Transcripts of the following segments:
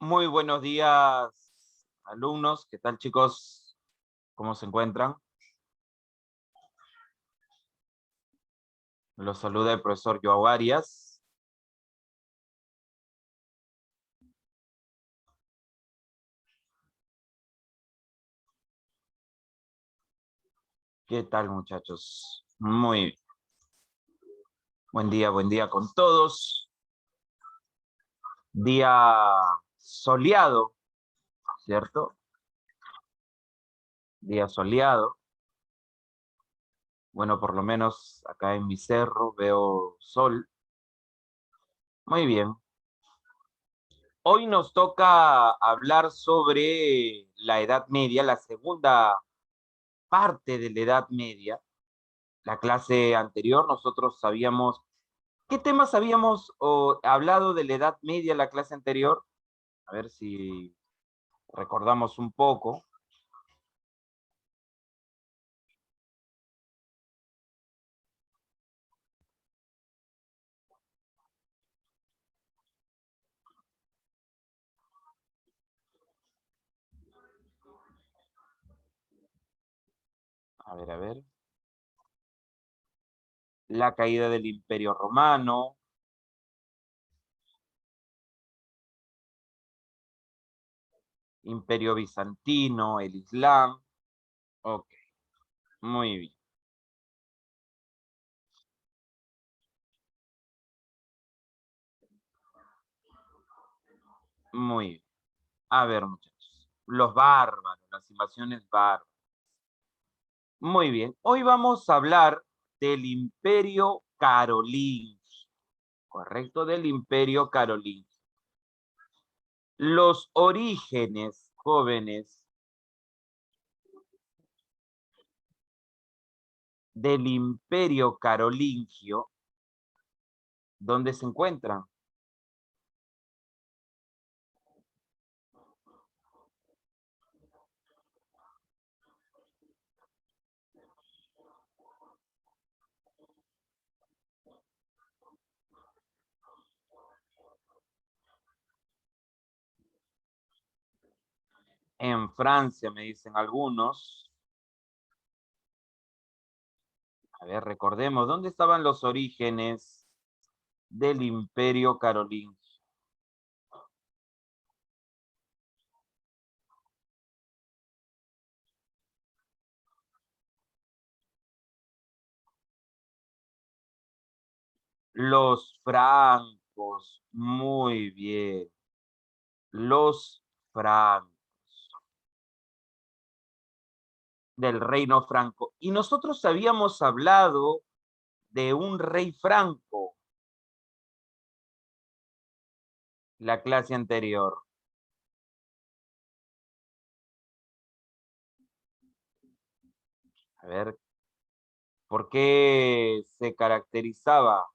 Muy buenos días, alumnos. ¿Qué tal, chicos? ¿Cómo se encuentran? Los saluda el profesor Joao Arias. ¿Qué tal, muchachos? Muy bien. Buen día con todos. Día soleado, ¿cierto? Día soleado. Bueno, por lo menos acá en mi cerro veo sol. Muy bien. Hoy nos toca hablar sobre la Edad Media, la segunda parte de la Edad Media. La clase anterior nosotros sabíamos, ¿qué temas habíamos hablado de la Edad Media en la clase anterior? A ver si recordamos un poco. A ver. La caída del Imperio Romano, Imperio Bizantino, el Islam. Ok, muy bien, muy bien. A ver, muchachos. Los bárbaros, las invasiones bárbaras. Muy bien. Hoy vamos a hablar del Imperio Carolingio, ¿correcto? Del Imperio Carolingio. Los orígenes, jóvenes, del Imperio Carolingio, ¿dónde se encuentran? En Francia, me dicen algunos. A ver, recordemos, ¿dónde estaban los orígenes del Imperio Carolingio? Los francos, muy bien. Los francos del reino franco. Y nosotros habíamos hablado de un rey franco la clase anterior. A ver, ¿por qué se caracterizaba?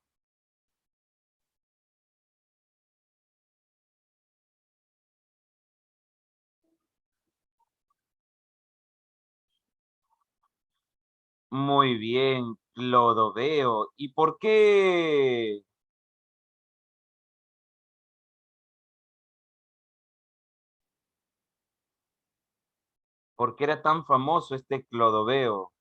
Muy bien, Clodoveo. ¿Y por qué era tan famoso este Clodoveo?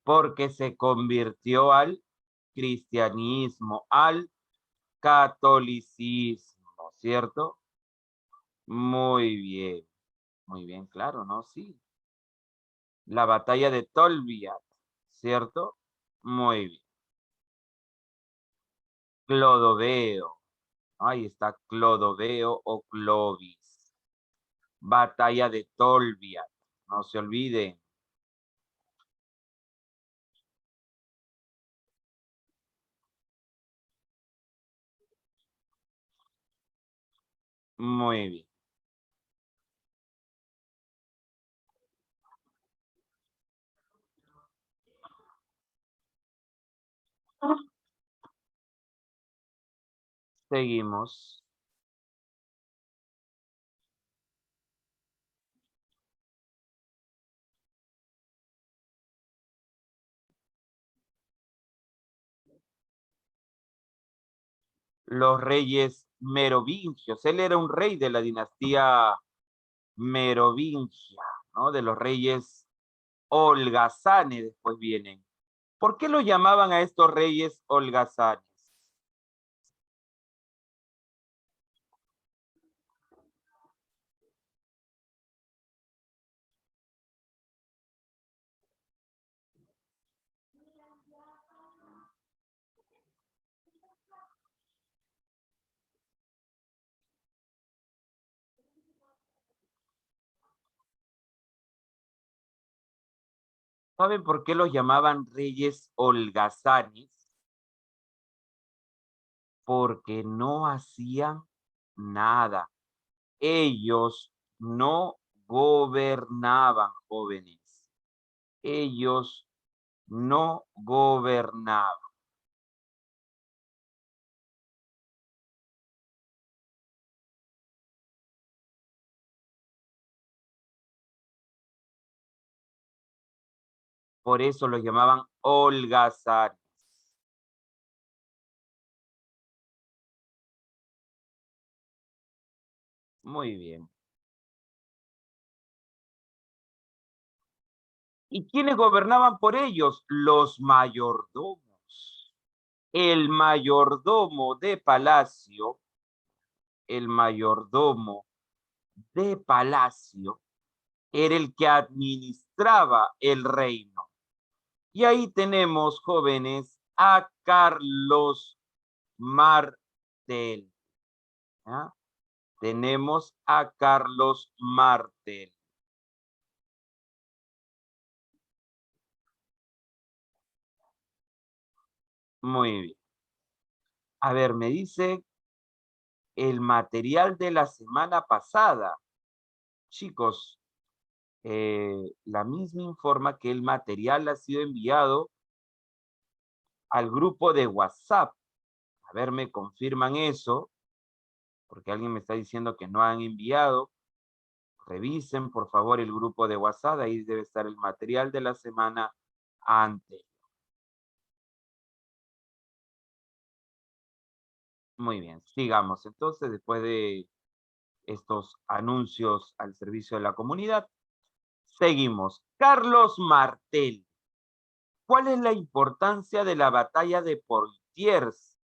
Porque se convirtió al cristianismo, al catolicismo, ¿cierto? Muy bien, claro, ¿no? Sí. La batalla de Tolbiac, ¿cierto? Muy bien. Clodoveo. Ahí está Clodoveo o Clovis. Batalla de Tolbiac. No se olviden. Muy bien. Seguimos. Los reyes merovingios. Él era un rey de la dinastía merovingia, ¿no? De los reyes holgazanes después vienen. ¿Por qué lo llamaban a estos reyes holgazanes? ¿Saben por qué los llamaban reyes holgazanes? Porque no hacían nada. Ellos no gobernaban, jóvenes. Ellos no gobernaban. Por eso los llamaban holgazanes. Muy bien. ¿Y quiénes gobernaban por ellos? Los mayordomos. El mayordomo de palacio, el mayordomo de palacio era el que administraba el reino. Y ahí tenemos, jóvenes, a Carlos Martel. ¿Ah? Tenemos a Carlos Martel. Muy bien. A ver, me dice el material de la semana pasada. Chicos, la misma informa que el material ha sido enviado al grupo de WhatsApp. A ver, me confirman eso, porque alguien me está diciendo que no han enviado. Revisen, por favor, el grupo de WhatsApp. Ahí debe estar el material de la semana antes. Muy bien, sigamos. Entonces, después de estos anuncios al servicio de la comunidad, seguimos. Carlos Martel. ¿Cuál es la importancia de la batalla de Poitiers?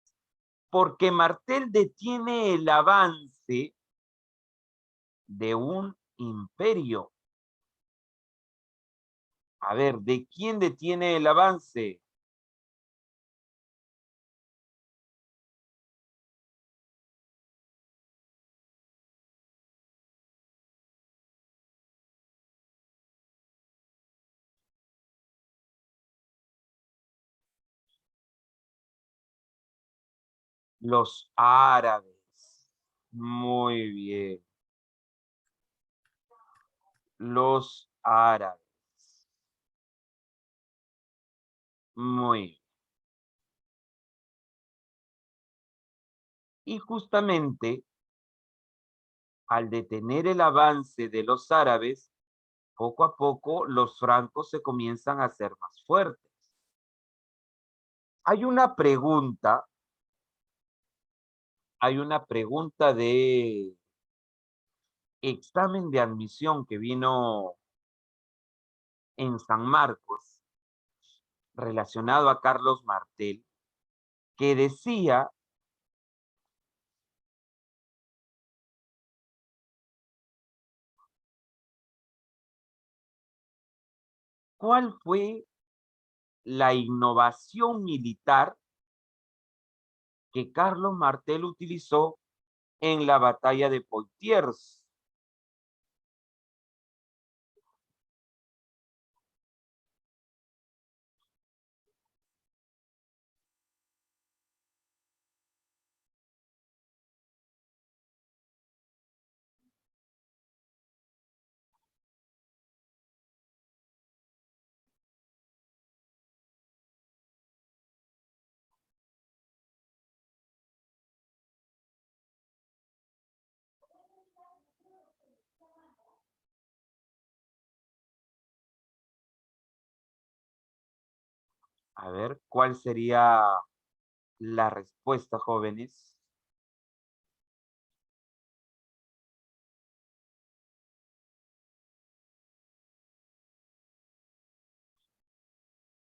Porque Martel detiene el avance de un imperio. A ver, ¿de quién detiene el avance? Los árabes. Muy bien. Los árabes. Muy bien. Y justamente al detener el avance de los árabes, poco a poco los francos se comienzan a hacer más fuertes. Hay una pregunta, hay una pregunta de examen de admisión que vino en San Marcos relacionado a Carlos Martel, que decía, ¿cuál fue la innovación militar que Carlos Martel utilizó en la batalla de Poitiers? A ver, ¿cuál sería la respuesta, jóvenes?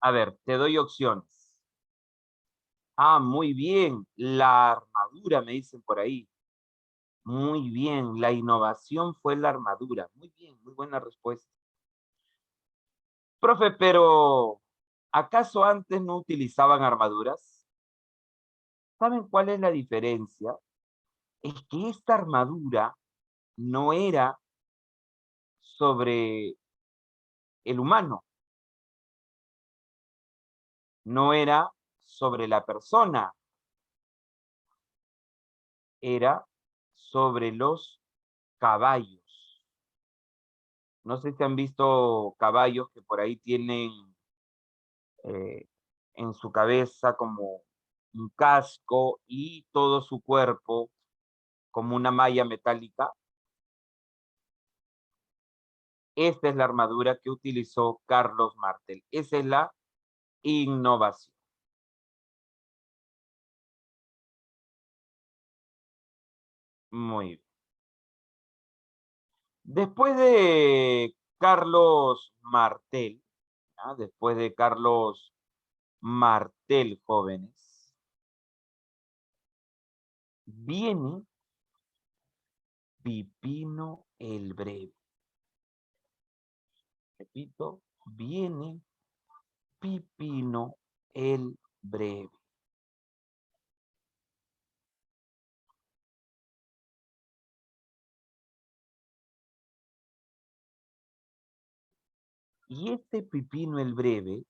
A ver, te doy opciones. Ah, muy bien. La armadura, me dicen por ahí. Muy bien. La innovación fue la armadura. Muy bien, muy buena respuesta. Profe, pero ¿acaso antes no utilizaban armaduras? ¿Saben cuál es la diferencia? Es que esta armadura no era sobre el humano, no era sobre la persona, era sobre los caballos. No sé si han visto caballos que por ahí tienen eh, en su cabeza como un casco y todo su cuerpo como una malla metálica. Esta es la armadura que utilizó Carlos Martel. Esa es la innovación. Muy bien. Después de Carlos Martel, ¿ah? Después de Carlos Martel, jóvenes, viene Pipino el Breve. Repito, viene Pipino el Breve. Y este Pipino el Breve,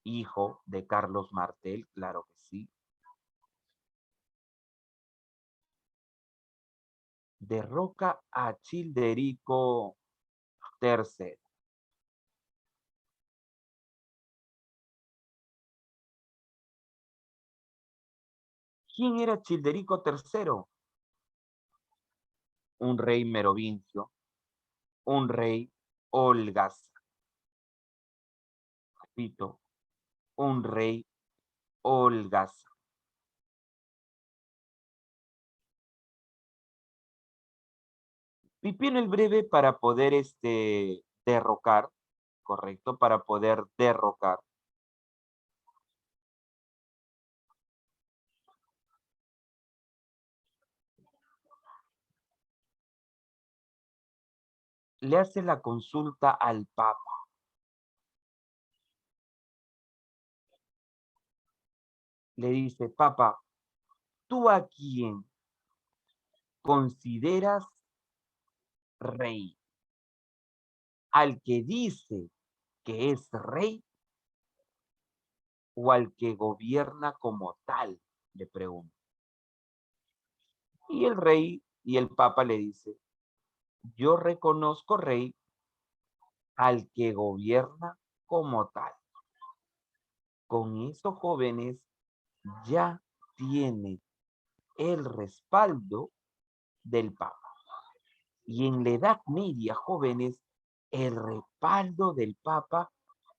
hijo de Carlos Martel, claro que sí, derroca a Childerico III. ¿Quién era Childerico III? Un rey merovingio, un rey holgaz, repito, un rey holgaz. Pipino el Breve para poder derrocar, correcto, para poder derrocar, le hace la consulta al Papa. Le dice, Papa, ¿tú a quién consideras rey? ¿Al que dice que es rey o al que gobierna como tal? Le pregunta. Y el rey y el Papa le dice, yo reconozco rey al que gobierna como tal. Con esos jóvenes ya tiene el respaldo del Papa. Y en la Edad Media, jóvenes, el respaldo del Papa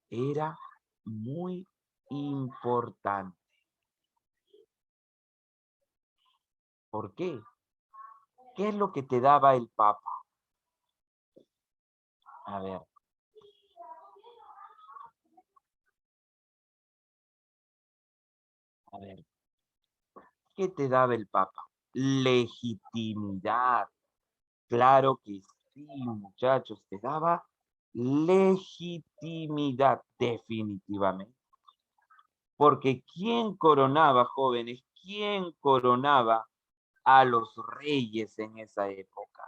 era muy importante. ¿Por qué? ¿Qué es lo que te daba el Papa? A ver, a ver, ¿qué te daba el Papa? Legitimidad. Claro que sí, muchachos, te daba legitimidad, definitivamente. Porque ¿quién coronaba, jóvenes? ¿Quién coronaba a los reyes en esa época?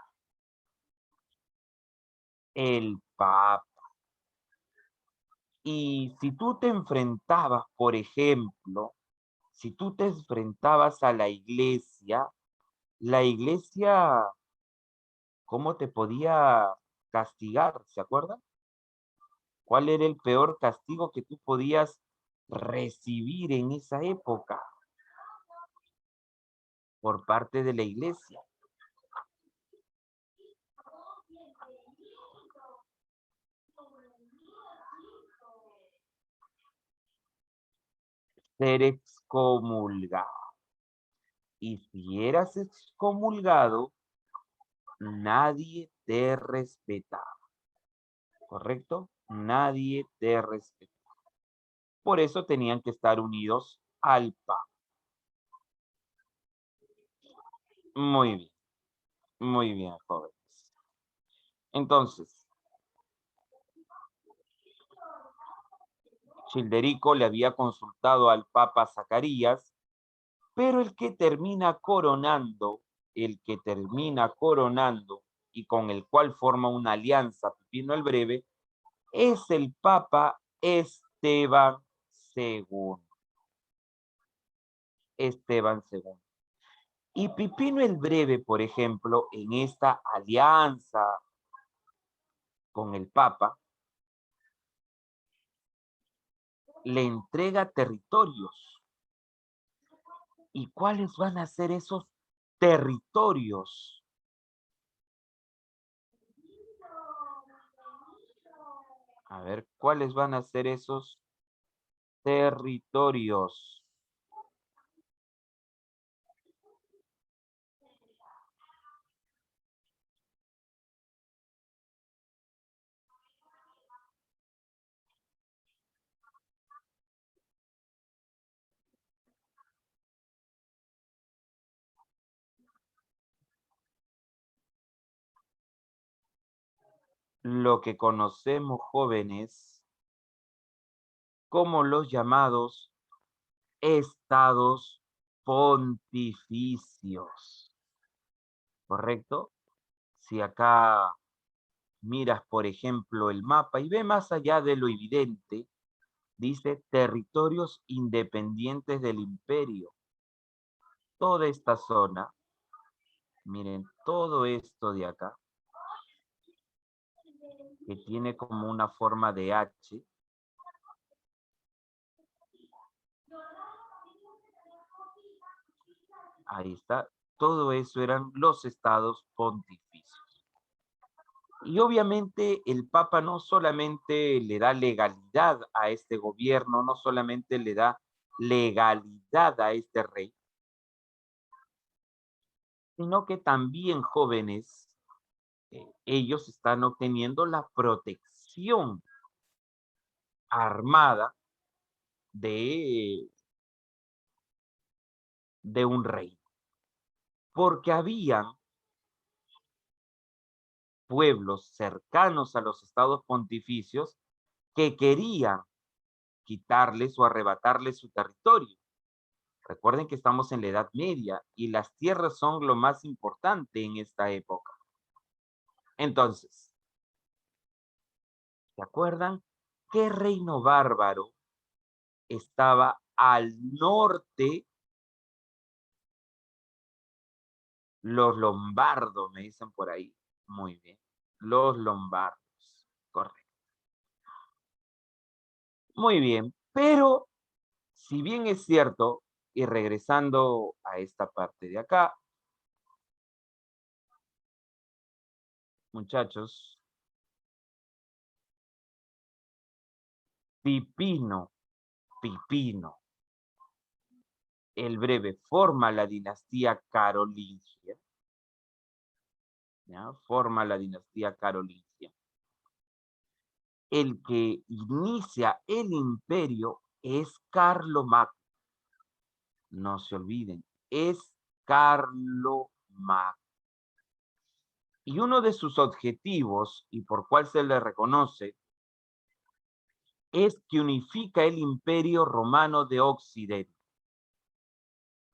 El Papa. Y si tú te enfrentabas, por ejemplo, si tú te enfrentabas a la iglesia, ¿cómo te podía castigar? ¿Se acuerdan? ¿Cuál era el peor castigo que tú podías recibir en esa época por parte de la iglesia? ser excomulgado. Y si eras excomulgado, nadie te respetaba, ¿correcto? Nadie te respetaba. Por eso tenían que estar unidos al Papa. Muy bien, jóvenes. Entonces, Childerico le había consultado al Papa Zacarías, pero el que termina coronando y con el cual forma una alianza Pipino el Breve, es el Papa Esteban II. Esteban II. Y Pipino el Breve, por ejemplo, en esta alianza con el Papa, le entrega territorios. ¿Y cuáles van a ser esos territorios? A ver, ¿cuáles van a ser esos territorios? Lo que conocemos, jóvenes, como los llamados estados pontificios, ¿correcto? Si acá miras, por ejemplo, el mapa y ve más allá de lo evidente, dice territorios independientes del imperio. Toda esta zona, miren, todo esto de acá, que tiene como una forma de H, ahí está, todo eso eran los estados pontificios. Y obviamente el Papa no solamente le da legalidad a este gobierno, no solamente le da legalidad a este rey, sino que también, jóvenes, ellos están obteniendo la protección armada de, de un rey. Porque habían pueblos cercanos a los estados pontificios que querían quitarles o arrebatarles su territorio. Recuerden que estamos en la Edad Media y las tierras son lo más importante en esta época. Entonces, ¿se acuerdan qué reino bárbaro estaba al norte? Los lombardos, me dicen por ahí. Muy bien. Los lombardos. Correcto. Muy bien. Pero, si bien es cierto, y regresando a esta parte de acá, muchachos, Pipino, el Breve forma la dinastía carolingia, ¿ya? Forma la dinastía carolingia. El que inicia el imperio es Carlomagno. No se olviden, es Carlomagno. Y uno de sus objetivos, y por cual se le reconoce, es que unifica el imperio romano de Occidente.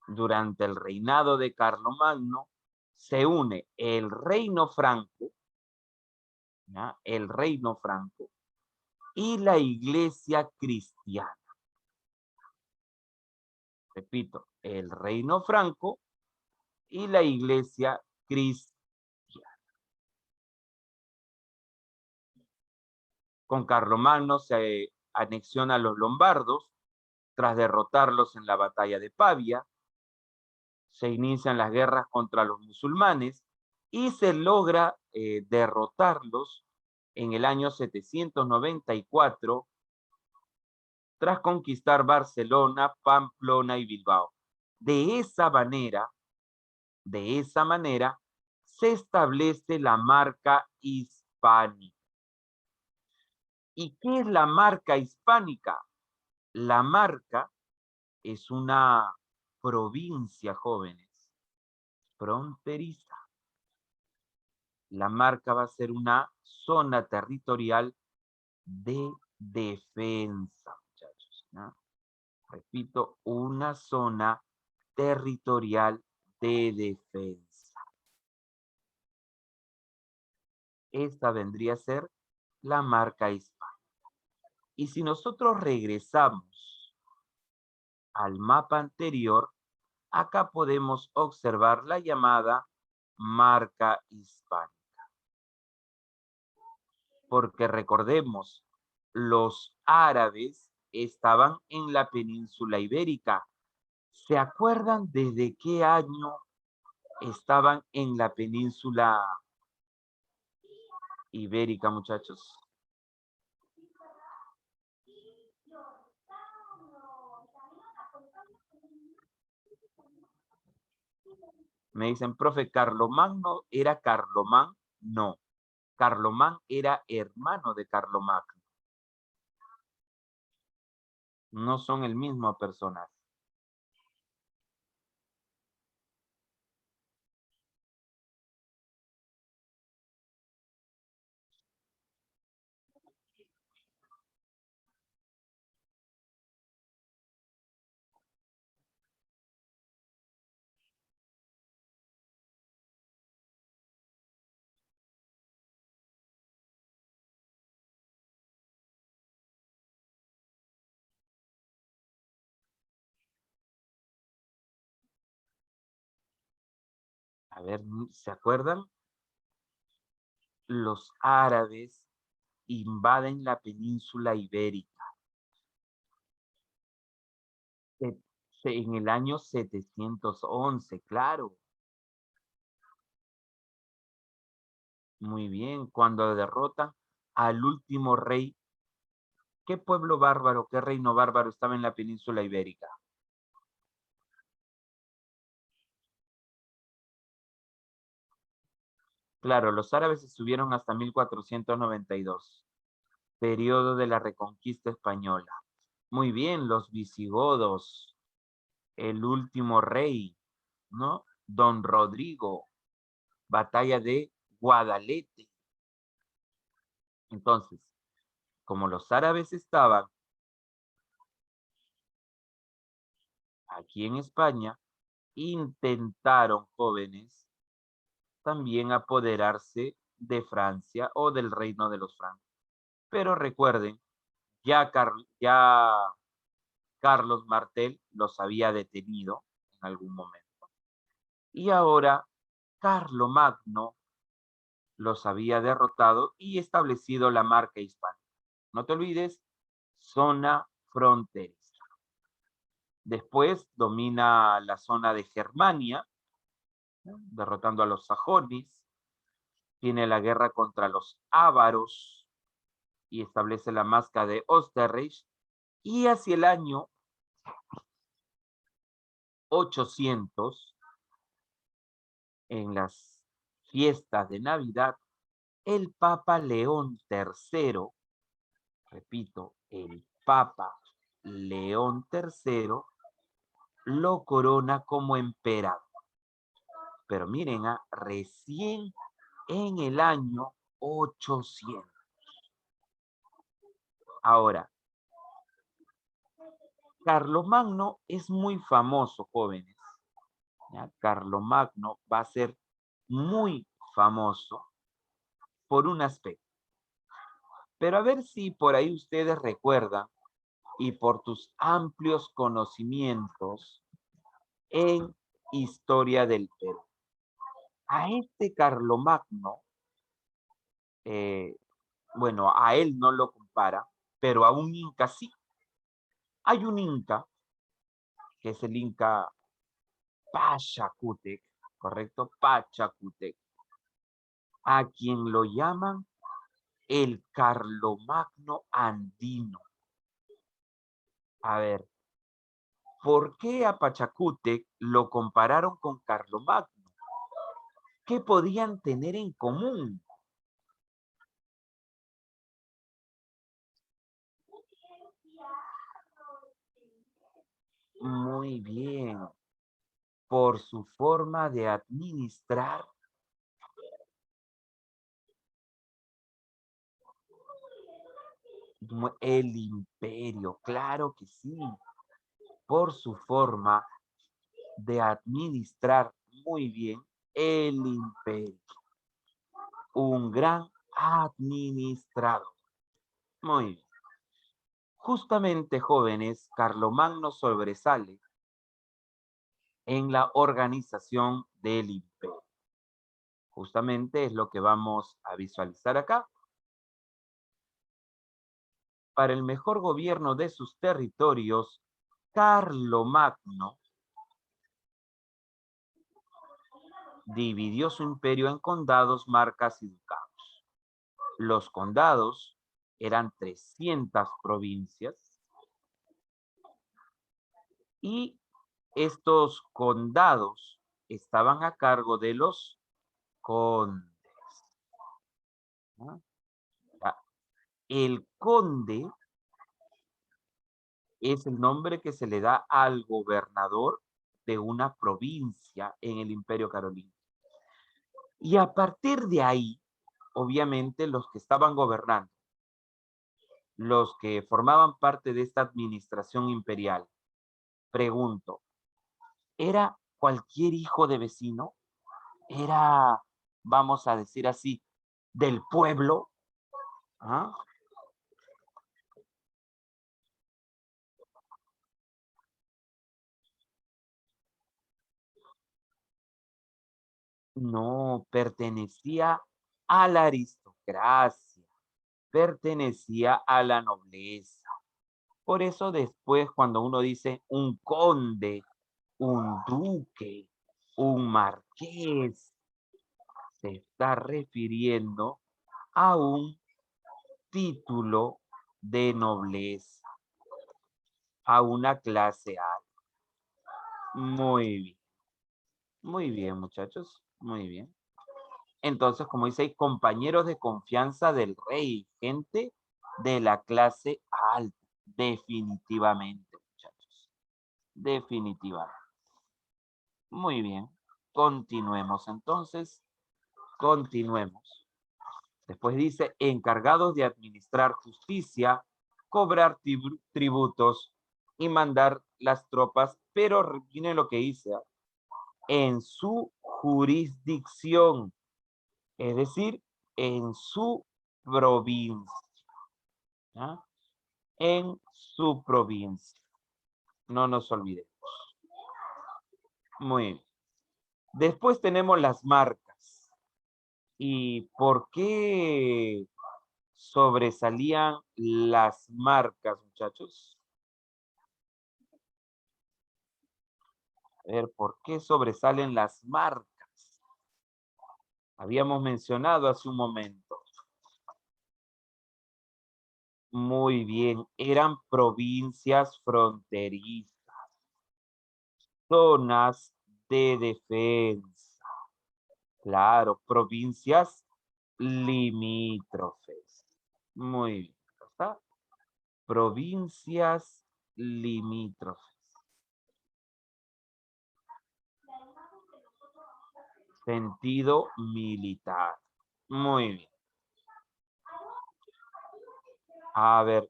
Durante el reinado de Carlomagno se une el reino franco, ¿ya? El reino franco y la iglesia cristiana. Repito, el reino franco y la iglesia cristiana. Con Carlomagno se anexiona a los lombardos tras derrotarlos en la batalla de Pavia. Se inician las guerras contra los musulmanes y se logra derrotarlos en el año 794 tras conquistar Barcelona, Pamplona y Bilbao. De esa manera, se establece la marca hispánica. ¿Y qué es la marca hispánica? La marca es una provincia, jóvenes, fronteriza. La marca va a ser una zona territorial de defensa, muchachos, ¿no? Repito, una zona territorial de defensa. Esta vendría a ser la marca hispánica. Y si nosotros regresamos al mapa anterior, acá podemos observar la llamada marca hispánica. Porque recordemos, los árabes estaban en la península ibérica. ¿Se acuerdan desde qué año estaban en la península ibérica, muchachos? Me dicen, profe, ¿Carlomagno era Carlomán? No, Carlomán era hermano de Carlomagno. No son el mismo personaje. A ver, ¿se acuerdan? Los árabes invaden la península ibérica en el año 711, claro. Muy bien, cuando derrotan al último rey, ¿qué pueblo bárbaro, qué reino bárbaro estaba en la península ibérica? Claro, los árabes estuvieron hasta 1492, periodo de la Reconquista Española. Muy bien, los visigodos, el último rey, ¿no? Don Rodrigo, batalla de Guadalete. Entonces, como los árabes estaban aquí en España, intentaron, jóvenes, también apoderarse de Francia o del reino de los francos. Pero recuerden, ya Carlos Martel los había detenido en algún momento. Y ahora Carlomagno los había derrotado y establecido la marca hispánica. No te olvides, zona fronteriza. Después domina la zona de Germania, ¿no? Derrotando a los sajones. Tiene la guerra contra los ávaros y establece la marca de Österreich. Y hacia el año 800, en las fiestas de Navidad, el Papa León III, repito, el Papa León III, lo corona como emperador. Pero miren, recién en el año 800. Ahora, Carlomagno es muy famoso, jóvenes. ¿Ya? Carlomagno va a ser muy famoso por un aspecto. Pero a ver si por ahí ustedes recuerdan y por tus amplios conocimientos en historia del Perú. A este Carlomagno, bueno, a él no lo compara, pero a un inca sí. Hay un inca, que es el inca Pachacútec, ¿correcto? Pachacútec, a quien lo llaman el Carlomagno andino. A ver, ¿por qué a Pachacútec lo compararon con Carlomagno? ¿Qué podían tener en común? Muy bien, por su forma de administrar el imperio, claro que sí, por su forma de administrar muy bien el imperio. Un gran administrador. Muy bien. Justamente, jóvenes, Carlomagno sobresale en la organización del imperio. Justamente es lo que vamos a visualizar acá. Para el mejor gobierno de sus territorios, Carlomagno dividió su imperio en condados, marcas y ducados. Los condados eran 300 provincias y estos condados estaban a cargo de los condes. ¿No? El conde es el nombre que se le da al gobernador de una provincia en el Imperio Carolingio. Y a partir de ahí, obviamente, los que estaban gobernando, los que formaban parte de esta administración imperial, pregunto, ¿era cualquier hijo de vecino? ¿Era, vamos a decir así, del pueblo? ¿Ah? No, pertenecía a la aristocracia, pertenecía a la nobleza. Por eso después cuando uno dice un conde, un duque, un marqués, se está refiriendo a un título de nobleza, a una clase alta. Muy bien, muchachos, muy bien. Entonces, como dice ahí, compañeros de confianza del rey, gente de la clase alta, definitivamente, muchachos, definitivamente. Muy bien, continuemos entonces, continuemos. Después dice, encargados de administrar justicia, cobrar tributos y mandar las tropas, pero viene lo que dice, en su jurisdicción, es decir, en su provincia, ¿ah? En su provincia. No nos olvidemos. Muy bien. Después tenemos las marcas. ¿Y por qué sobresalían las marcas, muchachos? A ver, ¿por qué sobresalen las marcas? Habíamos mencionado hace un momento. Muy bien, eran provincias fronterizas, zonas de defensa. Claro, provincias limítrofes. Muy bien, ¿está? Provincias limítrofes. Sentido militar. Muy bien. A ver,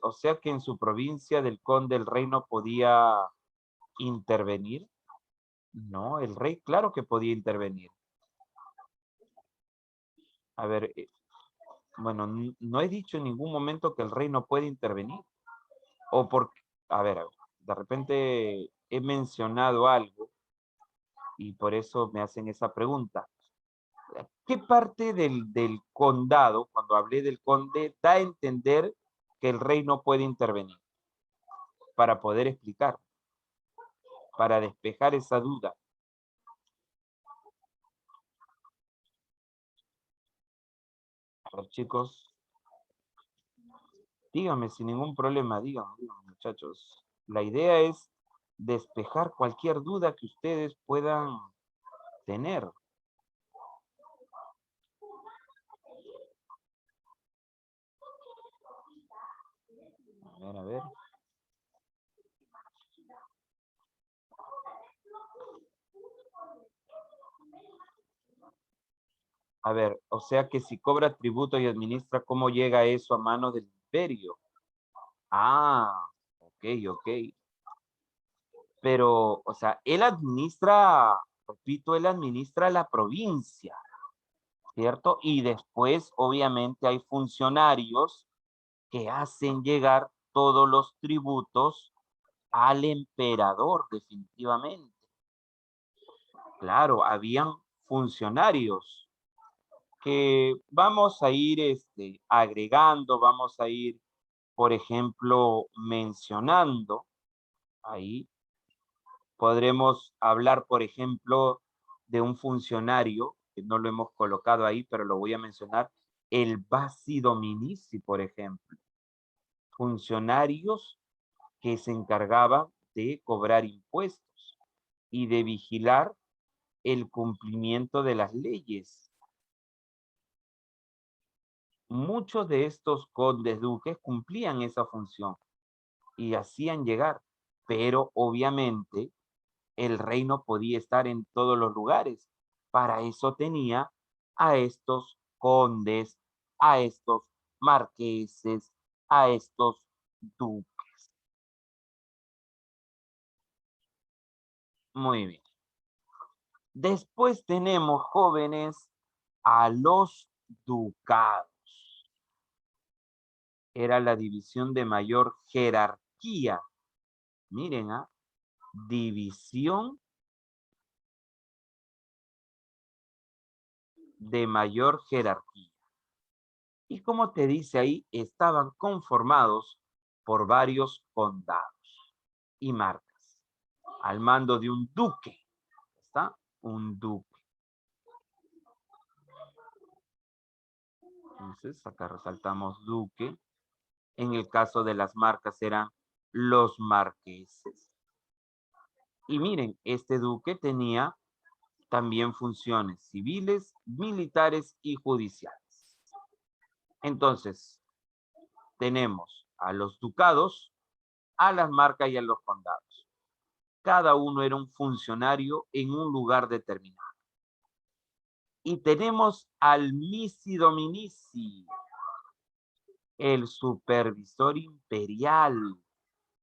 o sea que en su provincia del conde el rey no podía intervenir. No, el rey claro que podía intervenir. A ver, bueno, no he dicho en ningún momento que el rey no puede intervenir. O porque, a ver, de repente he mencionado algo y por eso me hacen esa pregunta. ¿Qué parte del condado, cuando hablé del conde, da a entender que el rey no puede intervenir? Para poder explicar, para despejar esa duda. A ver, chicos, Dígame sin ningún problema, dígame, muchachos. La idea es despejar cualquier duda que ustedes puedan tener. A ver. A ver, o sea que si cobra tributo y administra, ¿cómo llega eso a mano del imperio? Ah, ok, ok. Pero, o sea, él administra, repito, él administra la provincia, ¿cierto? Y después, obviamente, hay funcionarios que hacen llegar todos los tributos al emperador, definitivamente. Claro, habían funcionarios que vamos a ir agregando, vamos a ir, por ejemplo, mencionando ahí. Podremos hablar, por ejemplo, de un funcionario, que no lo hemos colocado ahí, pero lo voy a mencionar, el Basi Dominici, por ejemplo. Funcionarios que se encargaban de cobrar impuestos y de vigilar el cumplimiento de las leyes. Muchos de estos condes duques cumplían esa función y hacían llegar, pero obviamente el rey no podía estar en todos los lugares. Para eso tenía a estos condes, a estos marqueses, a estos duques. Muy bien. Después tenemos, jóvenes, a los ducados. Era la división de mayor jerarquía. Miren, división de mayor jerarquía. Y como te dice ahí, estaban conformados por varios condados y marcas, al mando de un duque. ¿Está? Un duque. Entonces, acá resaltamos duque. En el caso de las marcas eran los marqueses. Y miren, este duque tenía también funciones civiles, militares y judiciales. Entonces, tenemos a los ducados, a las marcas y a los condados. Cada uno era un funcionario en un lugar determinado. Y tenemos al Misi Dominici, el supervisor imperial,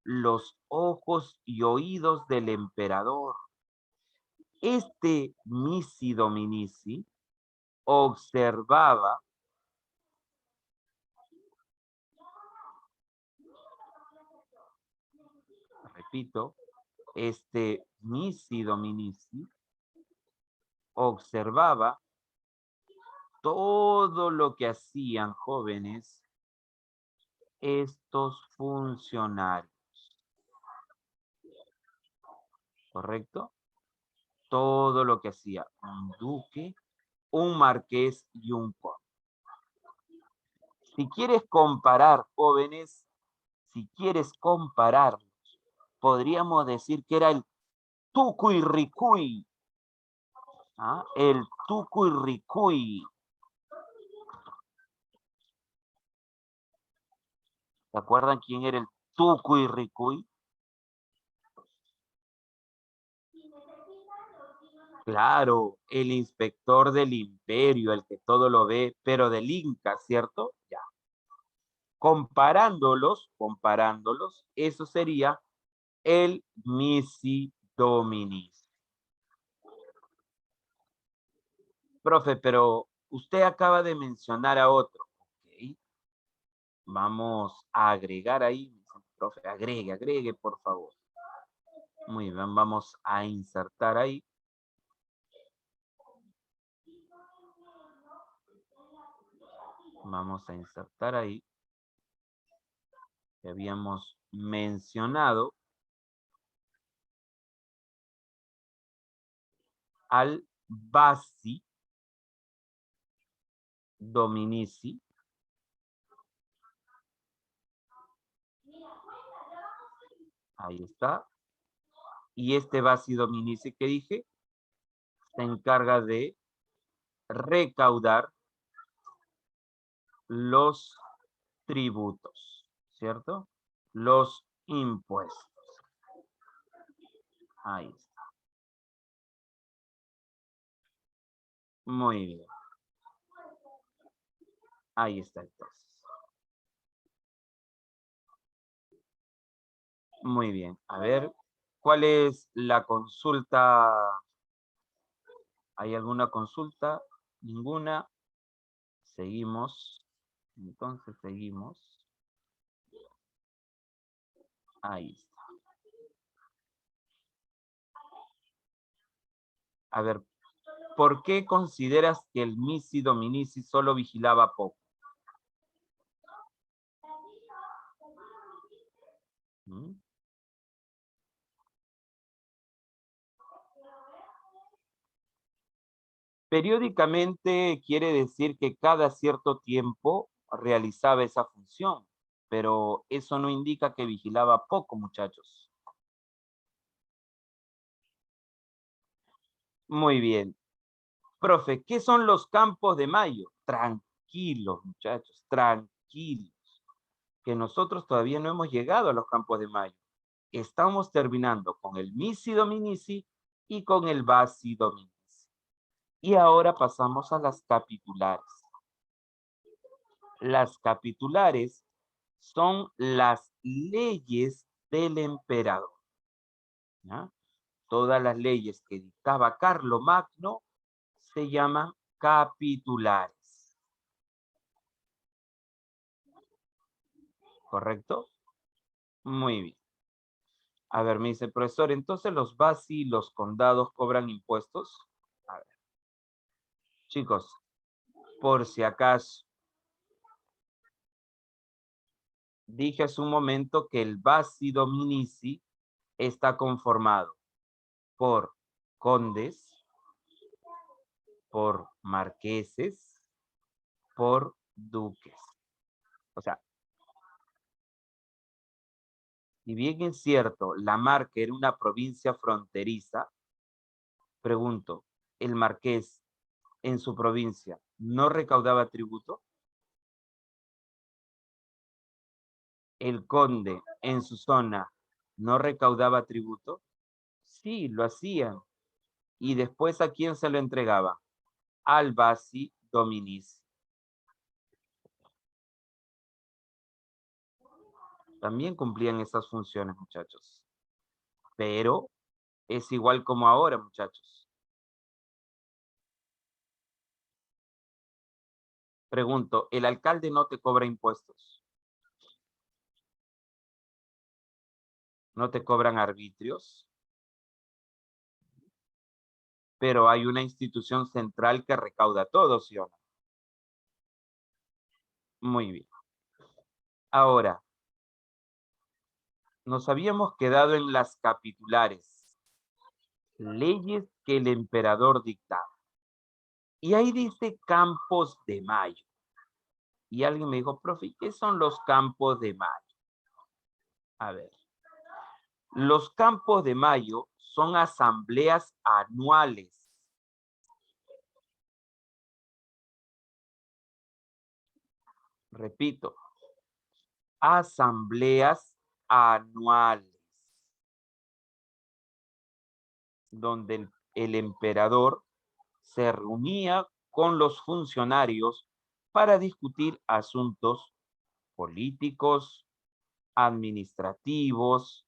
los ojos y oídos del emperador. Este Misi Dominici observaba, repito, este Misi Dominici observaba todo lo que hacían jóvenes estos funcionarios, ¿correcto? Todo lo que hacía un duque, un marqués y un conde. Si quieres comparar, jóvenes, si quieres compararlos, podríamos decir que era el Tucuy-Ricuy, el Tucuy-Ricuy. ¿Se acuerdan quién era el Tucuy-Ricuy? Claro, el inspector del imperio, el que todo lo ve, pero del Inca, ¿cierto? Ya. Comparándolos, eso sería el Misi Dominis. Profe, pero usted acaba de mencionar a otro. Ok. Vamos a agregar ahí, profe, agregue, por favor. Muy bien, vamos a insertar ahí. Vamos a insertar ahí. Que habíamos mencionado al Basi Dominici, Ahí está. Y este Basi Dominici que dije, se encarga de recaudar los tributos, ¿cierto? Los impuestos. Ahí está. Muy bien. Ahí está entonces. Muy bien. A ver, ¿cuál es la consulta? ¿Hay alguna consulta? Ninguna. Seguimos. Entonces seguimos. Ahí está. A ver, ¿por qué consideras que el Misi Dominici solo vigilaba poco? ¿Mm? Periódicamente quiere decir que cada cierto tiempo realizaba esa función, pero eso no indica que vigilaba poco, muchachos. Muy bien. Profe, ¿qué son los campos de mayo? Tranquilos, muchachos, tranquilos, que nosotros todavía no hemos llegado a los campos de mayo. Estamos terminando con el Misi Dominici y con el Basi Dominici. Y ahora pasamos a las capitulares. Las capitulares son las leyes del emperador, ¿ya? Todas las leyes que dictaba Carlomagno se llaman capitulares. ¿Correcto? Muy bien. A ver, me dice el profesor, entonces los basi y los condados cobran impuestos. A ver, chicos, por si acaso, dije hace un momento que el basi dominici está conformado por condes, por marqueses, por duques. O sea, si bien es cierto, la Marca era una provincia fronteriza, pregunto, ¿el marqués en su provincia no recaudaba tributo? ¿El conde en su zona no recaudaba tributo? Sí, lo hacían. ¿Y después a quién se lo entregaba? Al basi dominici. También cumplían esas funciones, muchachos. Pero es igual como ahora, muchachos. Pregunto, ¿el alcalde no te cobra impuestos? ¿No te cobran arbitrios? Pero hay una institución central que recauda todo, ¿sí o no? Muy bien. Ahora, nos habíamos quedado en las capitulares, leyes que el emperador dictaba. Y ahí dice Campos de Mayo. Y alguien me dijo, profe, ¿qué son los Campos de Mayo? A ver, los Campos de Mayo son asambleas anuales. Repito, asambleas anuales, donde el emperador se reunía con los funcionarios para discutir asuntos políticos, administrativos,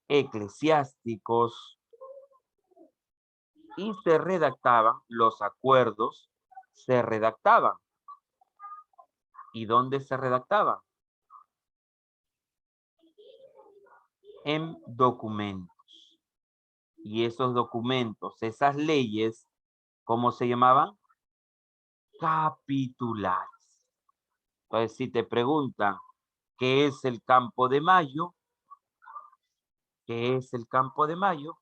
eclesiásticos, y se redactaban los acuerdos, se redactaban. ¿Y dónde se redactaban? En documentos. Y esos documentos, esas leyes, ¿cómo se llamaban? Capitulares. Entonces, si te preguntan, ¿qué es el Campo de Mayo? ¿Qué es el Campo de Mayo?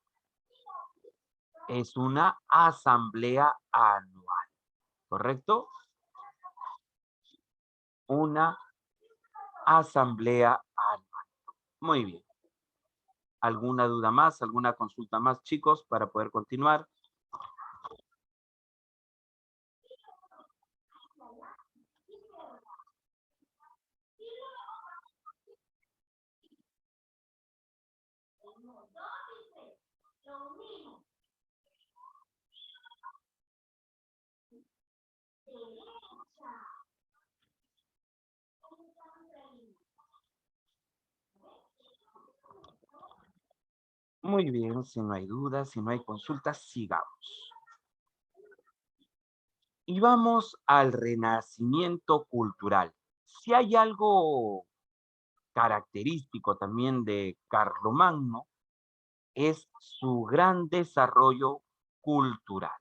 Es una asamblea anual, ¿correcto? Una asamblea anual. Muy bien. ¿Alguna duda más, alguna consulta más, chicos, para poder continuar? Muy bien, si no hay dudas, si no hay consultas, sigamos. Y vamos al renacimiento cultural. Si hay algo característico también de Carlomagno, es su gran desarrollo cultural.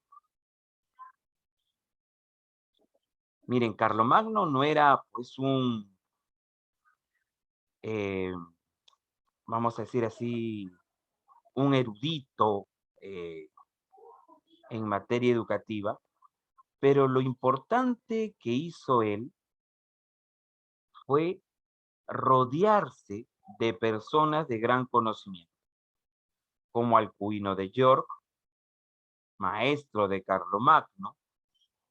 Miren, Carlomagno no era pues eh, vamos a decir así, un erudito eh, en materia educativa, pero lo importante que hizo él fue rodearse de personas de gran conocimiento, como Alcuino de York, maestro de Carlomagno,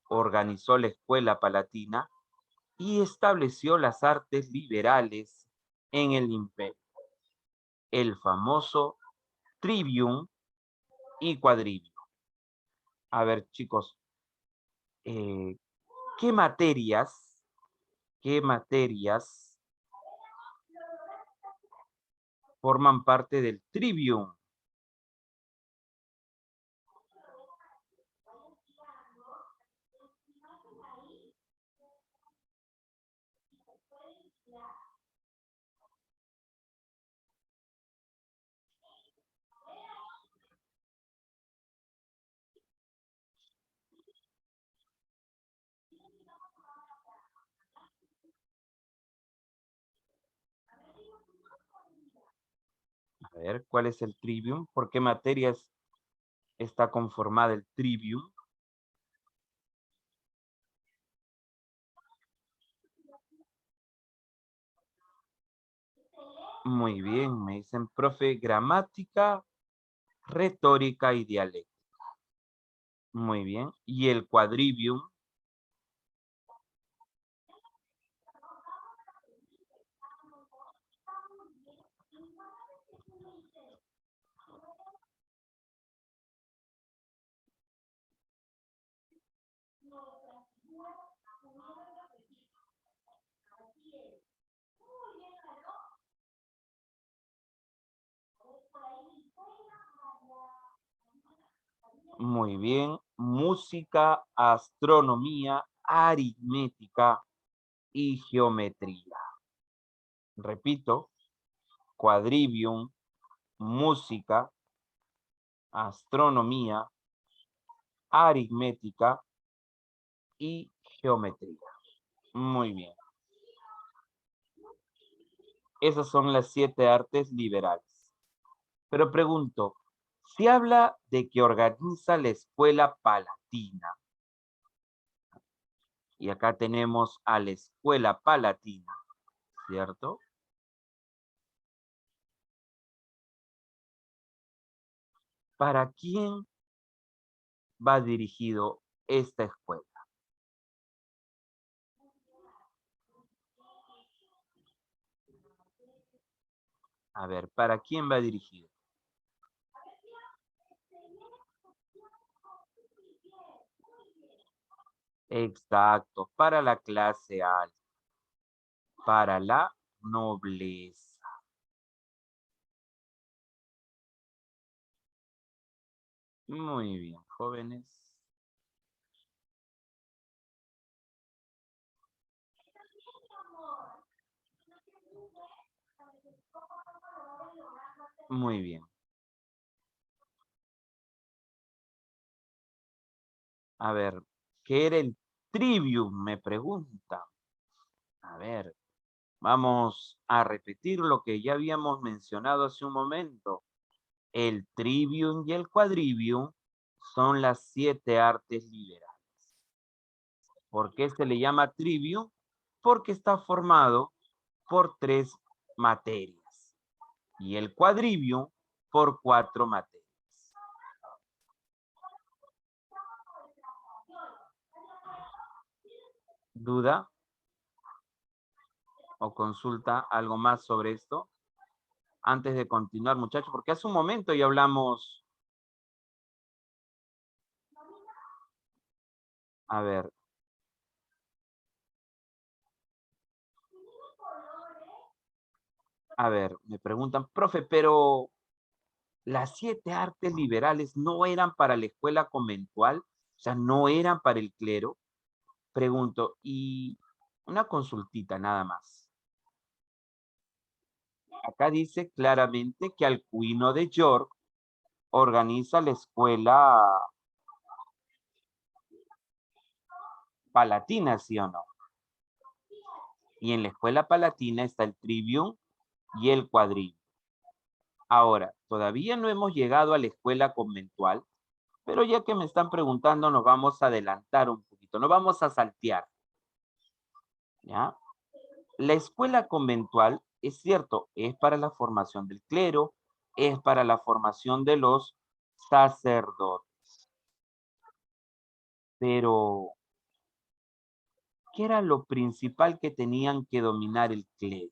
organizó la Escuela Palatina y estableció las artes liberales en el imperio, el famoso trivium y quadrivium. A ver, chicos, eh, ¿qué materias forman parte del trivium? A ver, ¿cuál es el trivium? ¿Por qué materias está conformada el trivium? Muy bien, me dicen, profe, gramática, retórica y dialéctica. Muy bien. ¿Y el quadrivium? Muy bien. Música, astronomía, aritmética y geometría. Repito, quadrivium, música, astronomía, aritmética y geometría. Muy bien. Esas son las 7 artes liberales. Pero pregunto, si habla de que organiza la escuela palatina, y acá tenemos a la escuela palatina, ¿cierto? ¿Para quién va dirigido esta escuela? A ver, ¿para quién va dirigido? Exacto, para la clase alta, para la nobleza. Muy bien, jóvenes. Muy bien. A ver, ¿qué era el trivium? Me pregunta. A ver, vamos a repetir lo que ya habíamos mencionado hace un momento. El trivium y el quadrivium son las 7 artes liberales. ¿Por qué se le llama trivium? Porque está formado por 3 materias. Y el quadrivium por 4 materias. ¿Duda o consulta algo más sobre esto? Antes de continuar, muchachos, porque hace un momento ya hablamos. A ver. A ver, me preguntan, profe, pero las 7 artes liberales no eran para la escuela conventual, o sea, no eran para el clero. Pregunto, y una consultita nada más. Acá dice claramente que Alcuino de York organiza la escuela palatina, ¿sí o no? Y en la escuela palatina está el trivium y el quadrivium. Ahora, todavía no hemos llegado a la escuela conventual, pero ya que me están preguntando, nos vamos a adelantar un poquito, nos vamos a saltear. ¿Ya? La escuela conventual, es cierto, es para la formación del clero, es para la formación de los sacerdotes. Pero, ¿qué era lo principal que tenían que dominar el clero?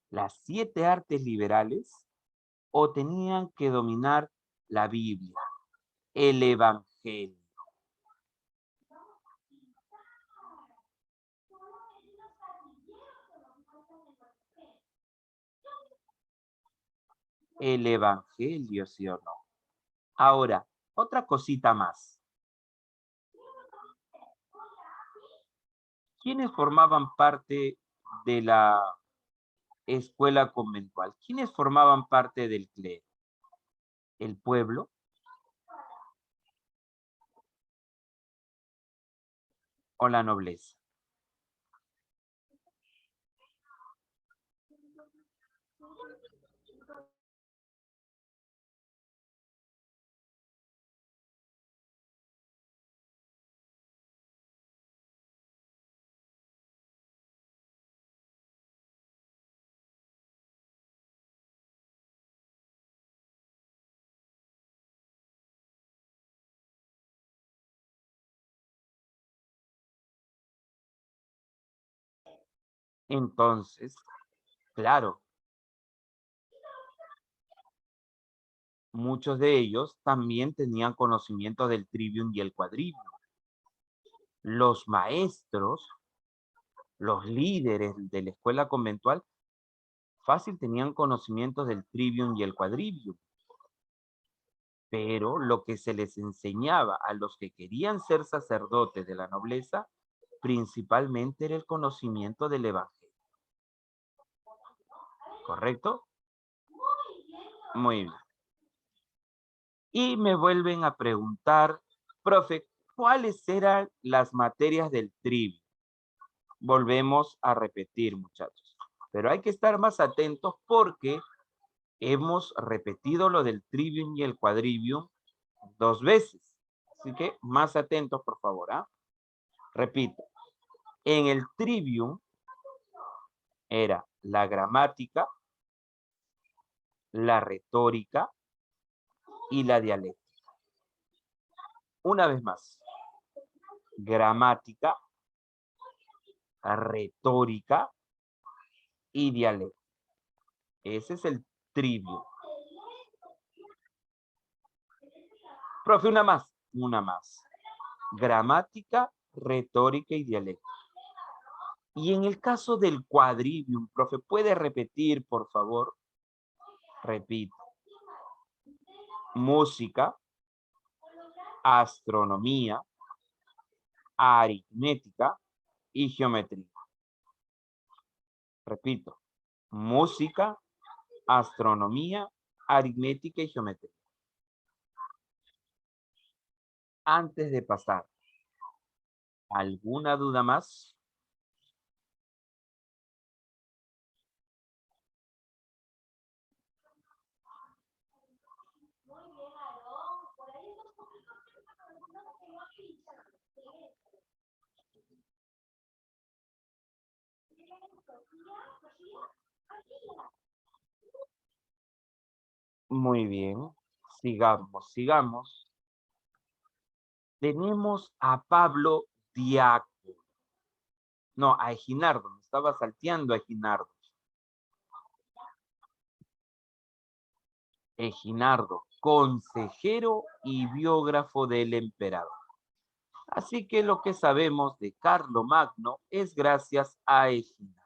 ¿Las 7 artes liberales o tenían que dominar la Biblia, el Evangelio? El Evangelio, ¿sí o no? Ahora, otra cosita más. ¿Quiénes formaban parte de la escuela conventual? ¿Quiénes formaban parte del clero? ¿El pueblo o la nobleza? Entonces, claro, muchos de ellos también tenían conocimiento del trivium y el quadrivium. Los maestros, los líderes de la escuela conventual, fácil tenían conocimientos del trivium y el quadrivium. Pero lo que se les enseñaba a los que querían ser sacerdotes de la nobleza, principalmente era el conocimiento del Evangelio. ¿Correcto? Muy bien. Y me vuelven a preguntar, profe, ¿cuáles eran las materias del trivium? Volvemos a repetir, muchachos. Pero hay que estar más atentos porque hemos repetido lo del trivium y el quadrivium 2 veces. Así que más atentos, por favor. ¿Ah? Repito, en el trivium era la gramática, la retórica y la dialéctica. Una vez más, gramática, retórica y dialéctica. Ese es el trivium. Profe, una más, una más. Gramática, retórica y dialéctica. Y en el caso del quadrivium, profe, ¿puede repetir, por favor? Repito. Música, astronomía, aritmética y geometría. Repito. Música, astronomía, aritmética y geometría. Antes de pasar, ¿alguna duda más? Muy bien. Sigamos, sigamos. Tenemos a Pablo Diácono. No, a Eginardo. Me estaba salteando a Eginardo. Eginardo, consejero y biógrafo del emperador. Así que lo que sabemos de Carlomagno es gracias a Eginardo.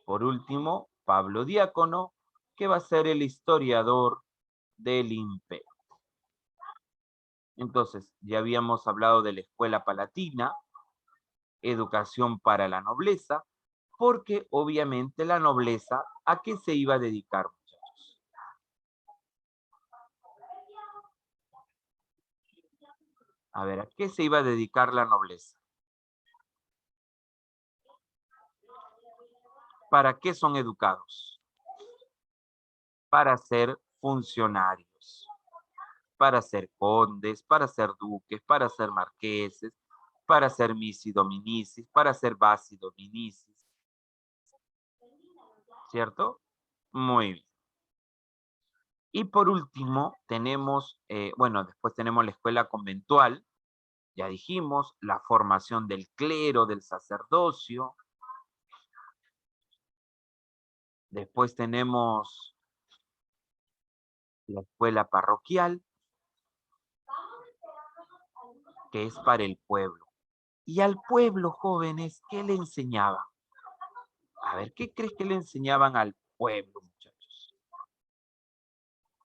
Por último, Pablo Diácono, que va a ser el historiador del imperio. Entonces, ya habíamos hablado de la escuela palatina, educación para la nobleza, porque obviamente la nobleza, ¿a qué se iba a dedicar, muchachos? A ver, ¿a qué se iba a dedicar la nobleza? ¿Para qué son educados? Para ser funcionarios, para ser condes, para ser duques, para ser marqueses, para ser misi dominicis, para ser basi dominicis, ¿cierto? Muy bien. Y por último, tenemos, bueno, después tenemos la escuela conventual, ya dijimos, la formación del clero, del sacerdocio. Después tenemos la escuela parroquial, que es para el pueblo. Y al pueblo, jóvenes, ¿qué le enseñaban? A ver, ¿qué crees que le enseñaban al pueblo, muchachos?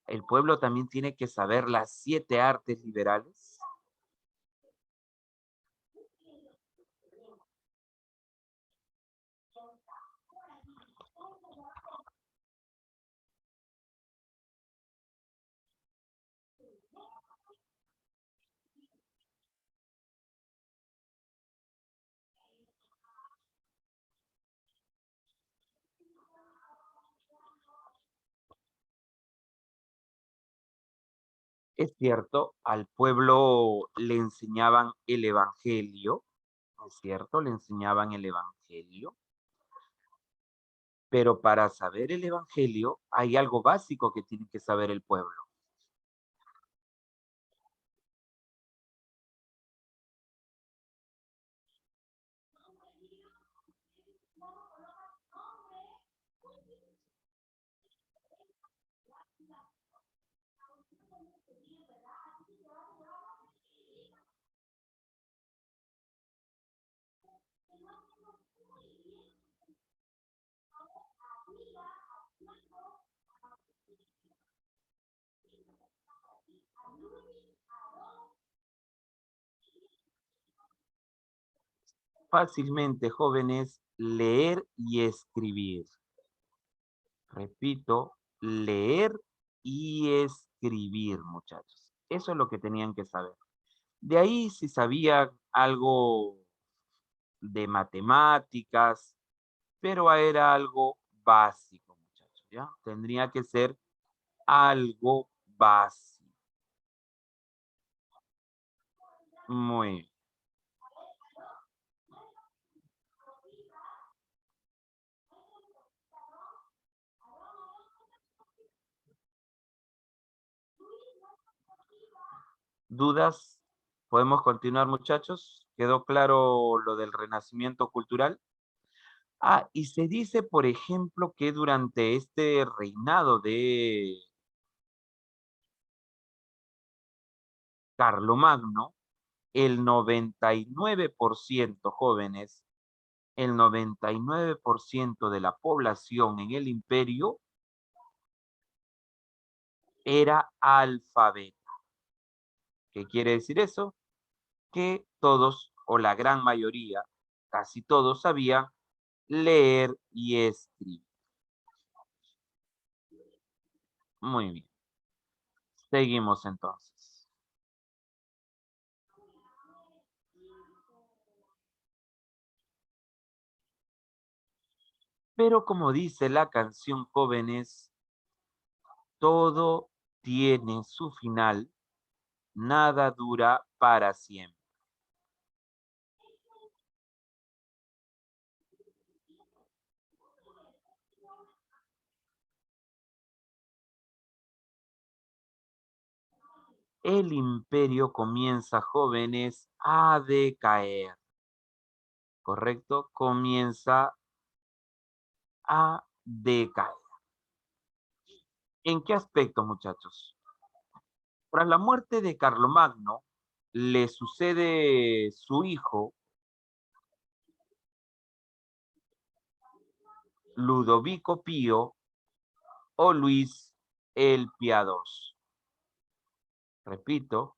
El pueblo también tiene que saber las 7 artes liberales. Es cierto, al pueblo le enseñaban el evangelio, es cierto, le enseñaban el evangelio, pero para saber el evangelio hay algo básico que tiene que saber el pueblo. Fácilmente, jóvenes, leer y escribir. Repito, leer y escribir, muchachos. Eso es lo que tenían que saber. De ahí, si sabía algo de matemáticas, pero era algo básico, muchachos, ¿ya? Tendría que ser algo básico. Muy bien. ¿Dudas? ¿Podemos continuar, muchachos? ¿Quedó claro lo del renacimiento cultural? Ah, y se dice, por ejemplo, que durante este reinado de Carlomagno, el 99% jóvenes, el 99% de la población en el imperio era alfabeta. ¿Qué quiere decir eso? Que todos, o la gran mayoría, casi todos sabían leer y escribir. Muy bien. Seguimos entonces. Pero como dice la canción Jóvenes, todo tiene su final, nada dura para siempre. el imperio comienza, jóvenes, a decaer. ¿Correcto? Comienza a decaer. ¿En qué aspecto, muchachos? Tras la muerte de Carlomagno, le sucede su hijo, Ludovico Pío o Luis el Piadoso. Repito,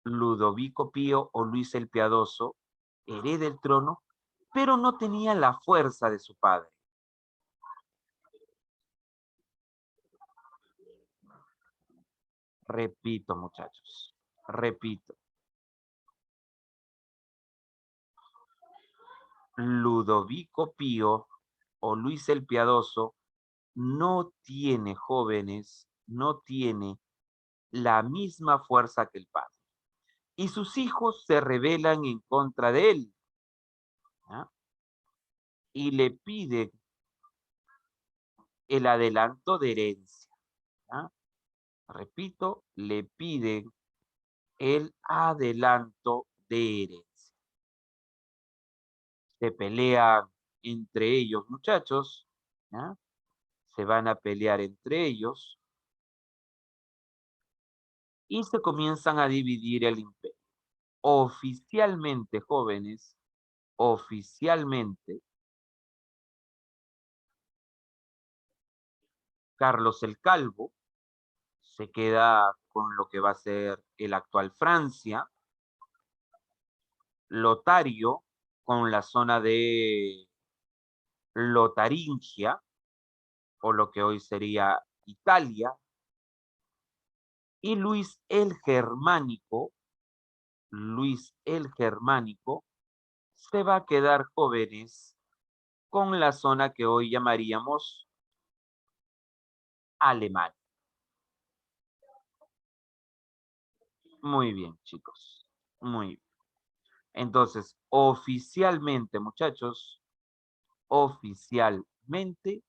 Ludovico Pío o Luis el Piadoso hereda el trono, pero no tenía la fuerza de su padre. Repito, muchachos, repito. Ludovico Pío o Luis el Piadoso no tiene, jóvenes, no tiene la misma fuerza que el padre. Y sus hijos se rebelan en contra de él, ¿ya? Y le piden el adelanto de herencia, ¿ya? Repito, le piden el adelanto de herencia. Se pelean entre ellos, muchachos, ¿ya? Se van a pelear entre ellos y se comienzan a dividir el imperio. Oficialmente, jóvenes, oficialmente, Carlos el Calvo se queda con lo que va a ser el actual Francia, Lotario con la zona de Lotaringia, o lo que hoy sería Italia, y Luis el Germánico, se va a quedar, jóvenes, con la zona que hoy llamaríamos Alemania. Muy bien, chicos. Muy bien. Entonces, oficialmente, muchachos, oficialmente,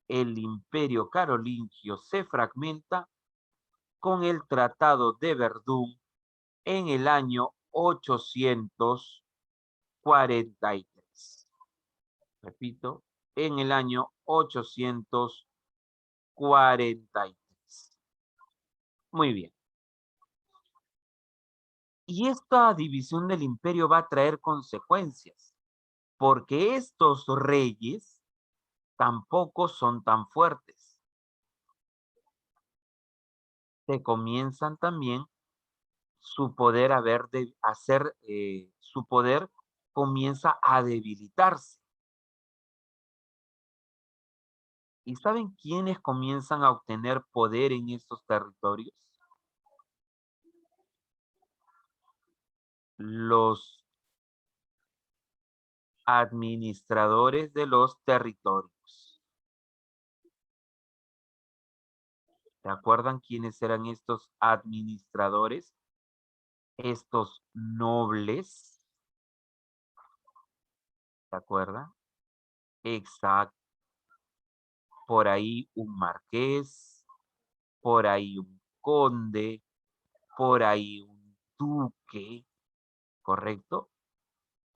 el imperio carolingio se fragmenta con el Tratado de Verdún en el año 843. Repito, en el año 843. Muy bien. Y esta división del imperio va a traer consecuencias, porque estos reyes tampoco son tan fuertes. Se comienzan también su poder su poder comienza a debilitarse. ¿Y saben quiénes comienzan a obtener poder en estos territorios? Los administradores de los territorios. ¿Se acuerdan quiénes eran estos administradores? Estos nobles. ¿Se acuerdan? Exacto. Por ahí un marqués, por ahí un conde, por ahí un duque, ¿correcto?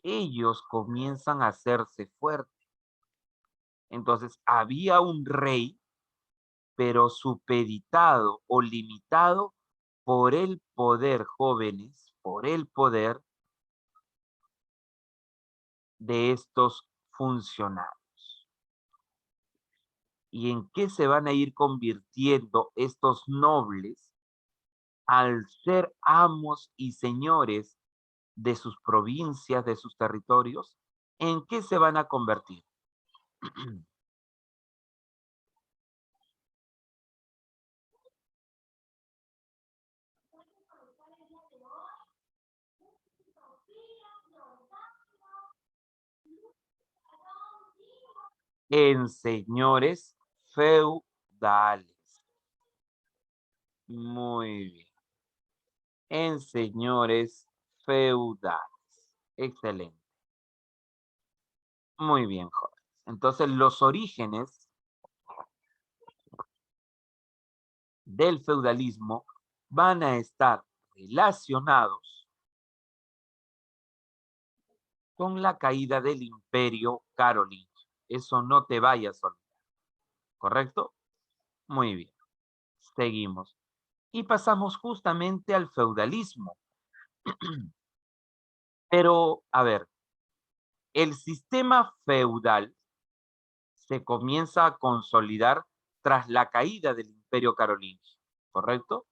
Ellos comienzan a hacerse fuertes. Entonces, había un rey, pero supeditado o limitado por el poder, jóvenes, por el poder de estos funcionarios. ¿Y en qué se van a ir convirtiendo estos nobles al ser amos y señores de sus provincias, de sus territorios? ¿En qué se van a convertir? En señores feudales. Muy bien. En señores feudales. Excelente. Muy bien, joven. Entonces, los orígenes del feudalismo van a estar relacionados con la caída del imperio carolingio. Eso no te vayas a olvidar, ¿correcto? Muy bien, seguimos. Y pasamos justamente al feudalismo. Pero, a ver, el sistema feudal se comienza a consolidar tras la caída del imperio carolingio, ¿correcto?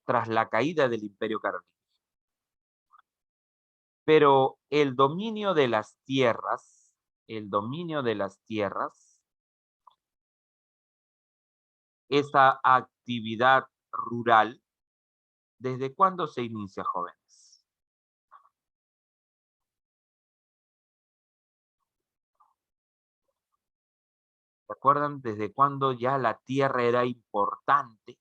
Tras la caída del imperio carolingio. Pero el dominio de las tierras, esa actividad rural, ¿desde cuándo se inicia, jóvenes? ¿Recuerdan desde cuándo ya la tierra era importante?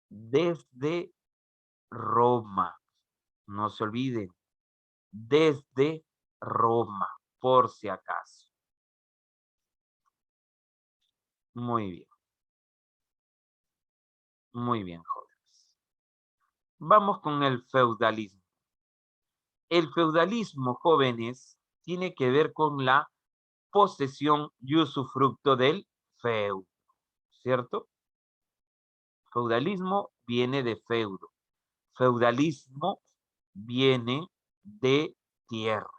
Desde Roma, no se olviden, desde Roma, por si acaso. Muy bien, jóvenes. Vamos con el feudalismo. El feudalismo, jóvenes, tiene que ver con la posesión y usufructo del feudo, ¿cierto? Feudalismo viene de feudo. Feudalismo viene de tierra.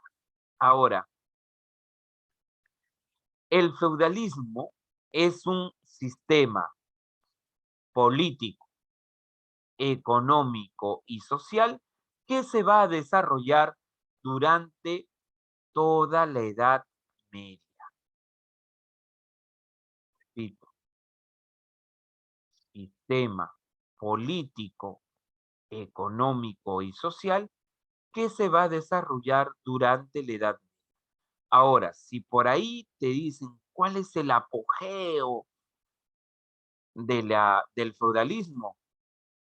Ahora, el feudalismo es un sistema político, económico y social que se va a desarrollar durante toda la Edad Media. Repito, sistema político, económico y social que se va a desarrollar durante la Edad Media. Ahora, si por ahí te dicen cuál es el apogeo del feudalismo,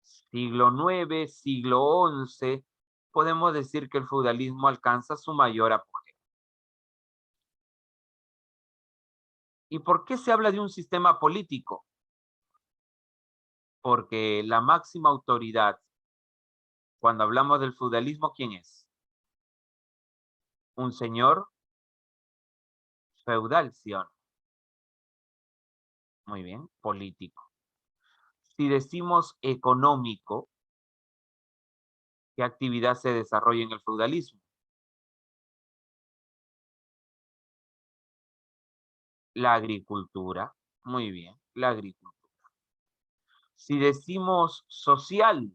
siglo IX, siglo XI, podemos decir que el feudalismo alcanza su mayor apogeo. ¿Y por qué se habla de un sistema político? Porque la máxima autoridad, cuando hablamos del feudalismo, ¿quién es? Un señor feudal, ¿sí o no? Muy bien, político. Si decimos económico, ¿qué actividad se desarrolla en el feudalismo? La agricultura. Muy bien, la agricultura. Si decimos social,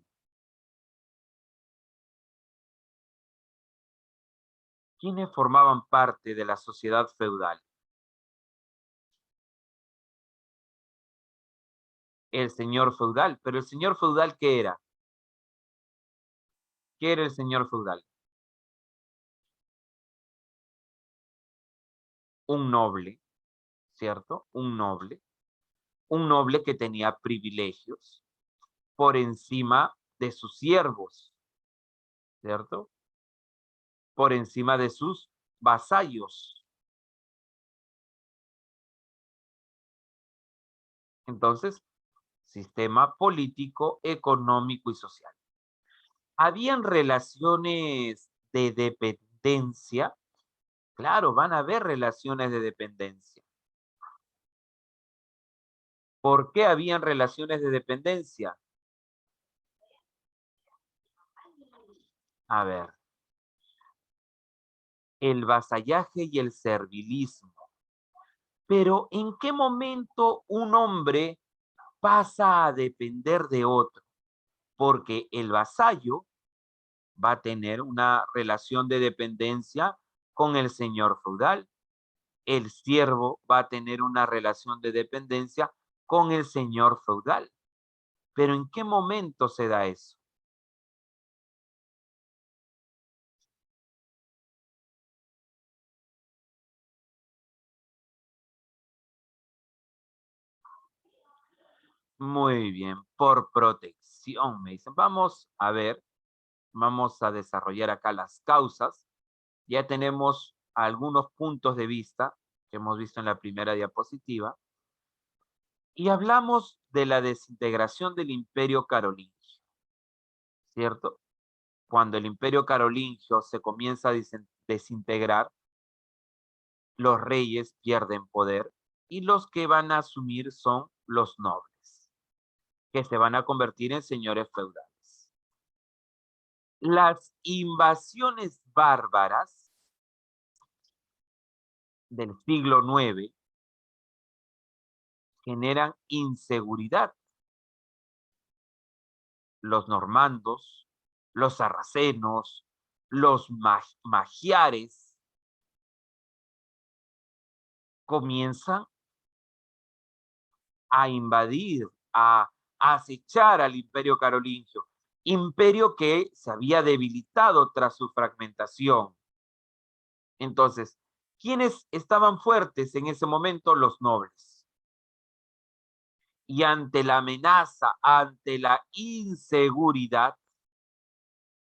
¿quiénes formaban parte de la sociedad feudal? El señor feudal. Pero el señor feudal, ¿qué era? ¿Qué era el señor feudal? Un noble, ¿cierto? Un noble que tenía privilegios por encima de sus siervos, ¿cierto? Por encima de sus vasallos. Entonces, sistema político, económico y social. ¿Habían relaciones de dependencia? Claro, van a haber relaciones de dependencia. ¿Por qué habían relaciones de dependencia? A ver, el vasallaje y el servilismo. Pero ¿en qué momento un hombre pasa a depender de otro? Porque el vasallo va a tener una relación de dependencia con el señor feudal. El siervo va a tener una relación de dependencia con el señor feudal. Pero ¿en qué momento se da eso? Muy bien, por protección, me dicen. Vamos a ver, vamos a desarrollar acá las causas. Ya tenemos algunos puntos de vista que hemos visto en la primera diapositiva y hablamos de la desintegración del Imperio Carolingio, ¿cierto? Cuando el Imperio Carolingio se comienza a desintegrar, los reyes pierden poder y los que van a asumir son los nobles, que se van a convertir en señores feudales. Las invasiones bárbaras del siglo IX generan inseguridad. Los normandos, los sarracenos, los magiares comienzan a invadir, a acechar al imperio carolingio, imperio que se había debilitado tras su fragmentación. Entonces, ¿quiénes estaban fuertes en ese momento? Los nobles. Y ante la amenaza, ante la inseguridad,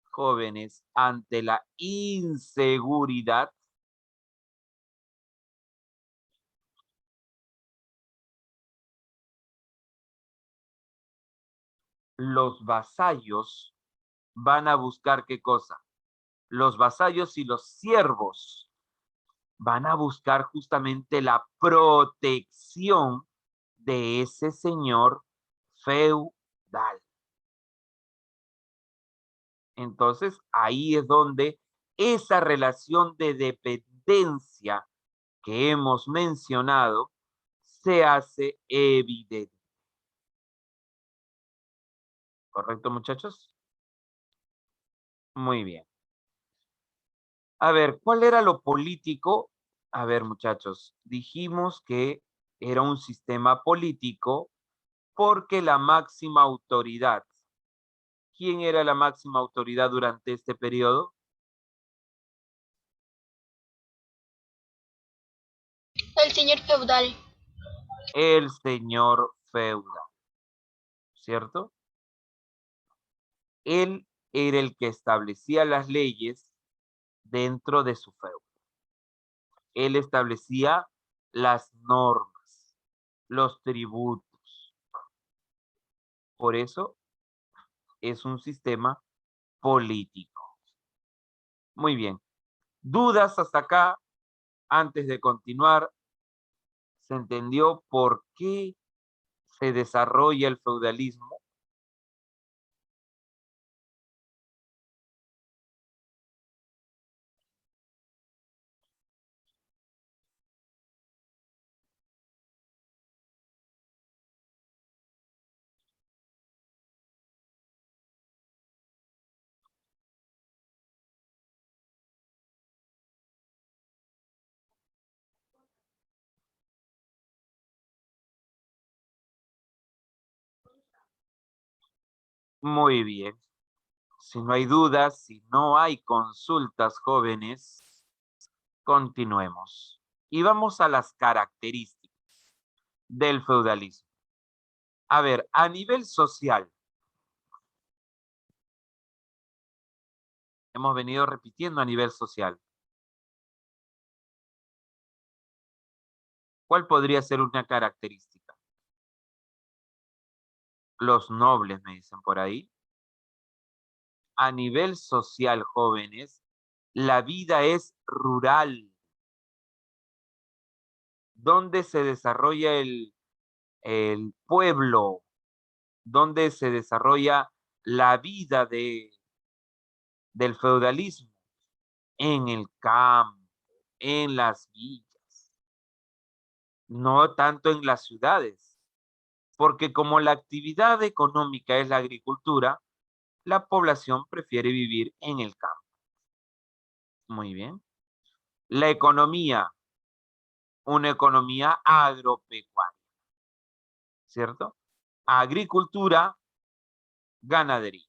jóvenes, ante la inseguridad, los vasallos van a buscar qué cosa. Los vasallos y los siervos van a buscar justamente la protección de ese señor feudal. Entonces, ahí es donde esa relación de dependencia que hemos mencionado se hace evidente. ¿Correcto, muchachos? Muy bien. A ver, ¿cuál era lo político? A ver, muchachos, dijimos que era un sistema político porque la máxima autoridad. ¿Quién era la máxima autoridad durante este periodo? El señor feudal. El señor feudal, ¿cierto? Él era el que establecía las leyes dentro de su feudo. Él establecía las normas, los tributos. Por eso es un sistema político. Muy bien. ¿Dudas hasta acá? Antes de continuar, ¿se entendió por qué se desarrolla el feudalismo? Muy bien. Si no hay dudas, si no hay consultas, jóvenes, continuemos. Y vamos a las características del feudalismo. A ver, a nivel social, hemos venido repitiendo a nivel social. ¿Cuál podría ser una característica? Los nobles, me dicen por ahí. A nivel social, jóvenes, la vida es rural. ¿Dónde se desarrolla el pueblo? ¿Dónde se desarrolla la vida del feudalismo? En el campo, en las villas, no tanto en las ciudades, porque como la actividad económica es la agricultura, la población prefiere vivir en el campo. Muy bien. La economía, una economía agropecuaria, ¿cierto? Agricultura, ganadería.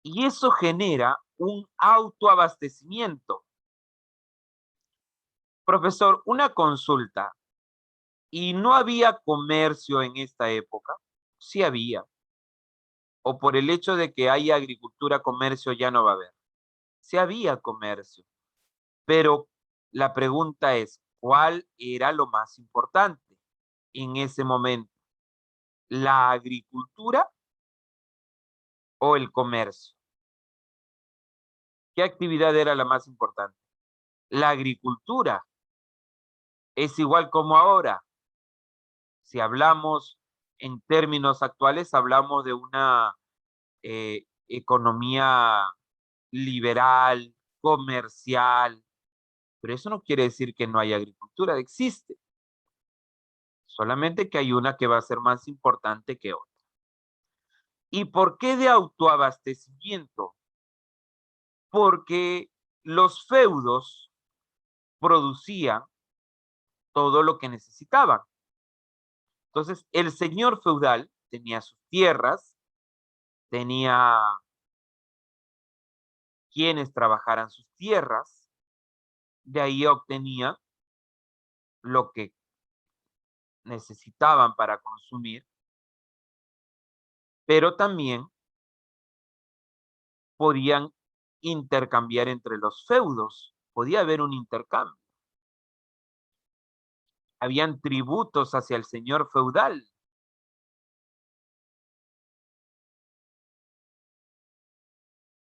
Y eso genera un autoabastecimiento. Profesor, una consulta. Y no había comercio en esta época, sí había, o por el hecho de que haya agricultura, comercio ya no va a haber. Sí había comercio, pero la pregunta es, ¿cuál era lo más importante en ese momento? ¿La agricultura o el comercio? ¿Qué actividad era la más importante? La agricultura. Es igual como ahora. Si hablamos en términos actuales, hablamos de una economía liberal, comercial, pero eso no quiere decir que no hay agricultura, existe, solamente que hay una que va a ser más importante que otra. ¿Y por qué de autoabastecimiento? Porque los feudos producían todo lo que necesitaban. Entonces, el señor feudal tenía sus tierras, tenía quienes trabajaran sus tierras, de ahí obtenía lo que necesitaban para consumir, pero también podían intercambiar entre los feudos, podía haber un intercambio. Habían tributos hacia el señor feudal.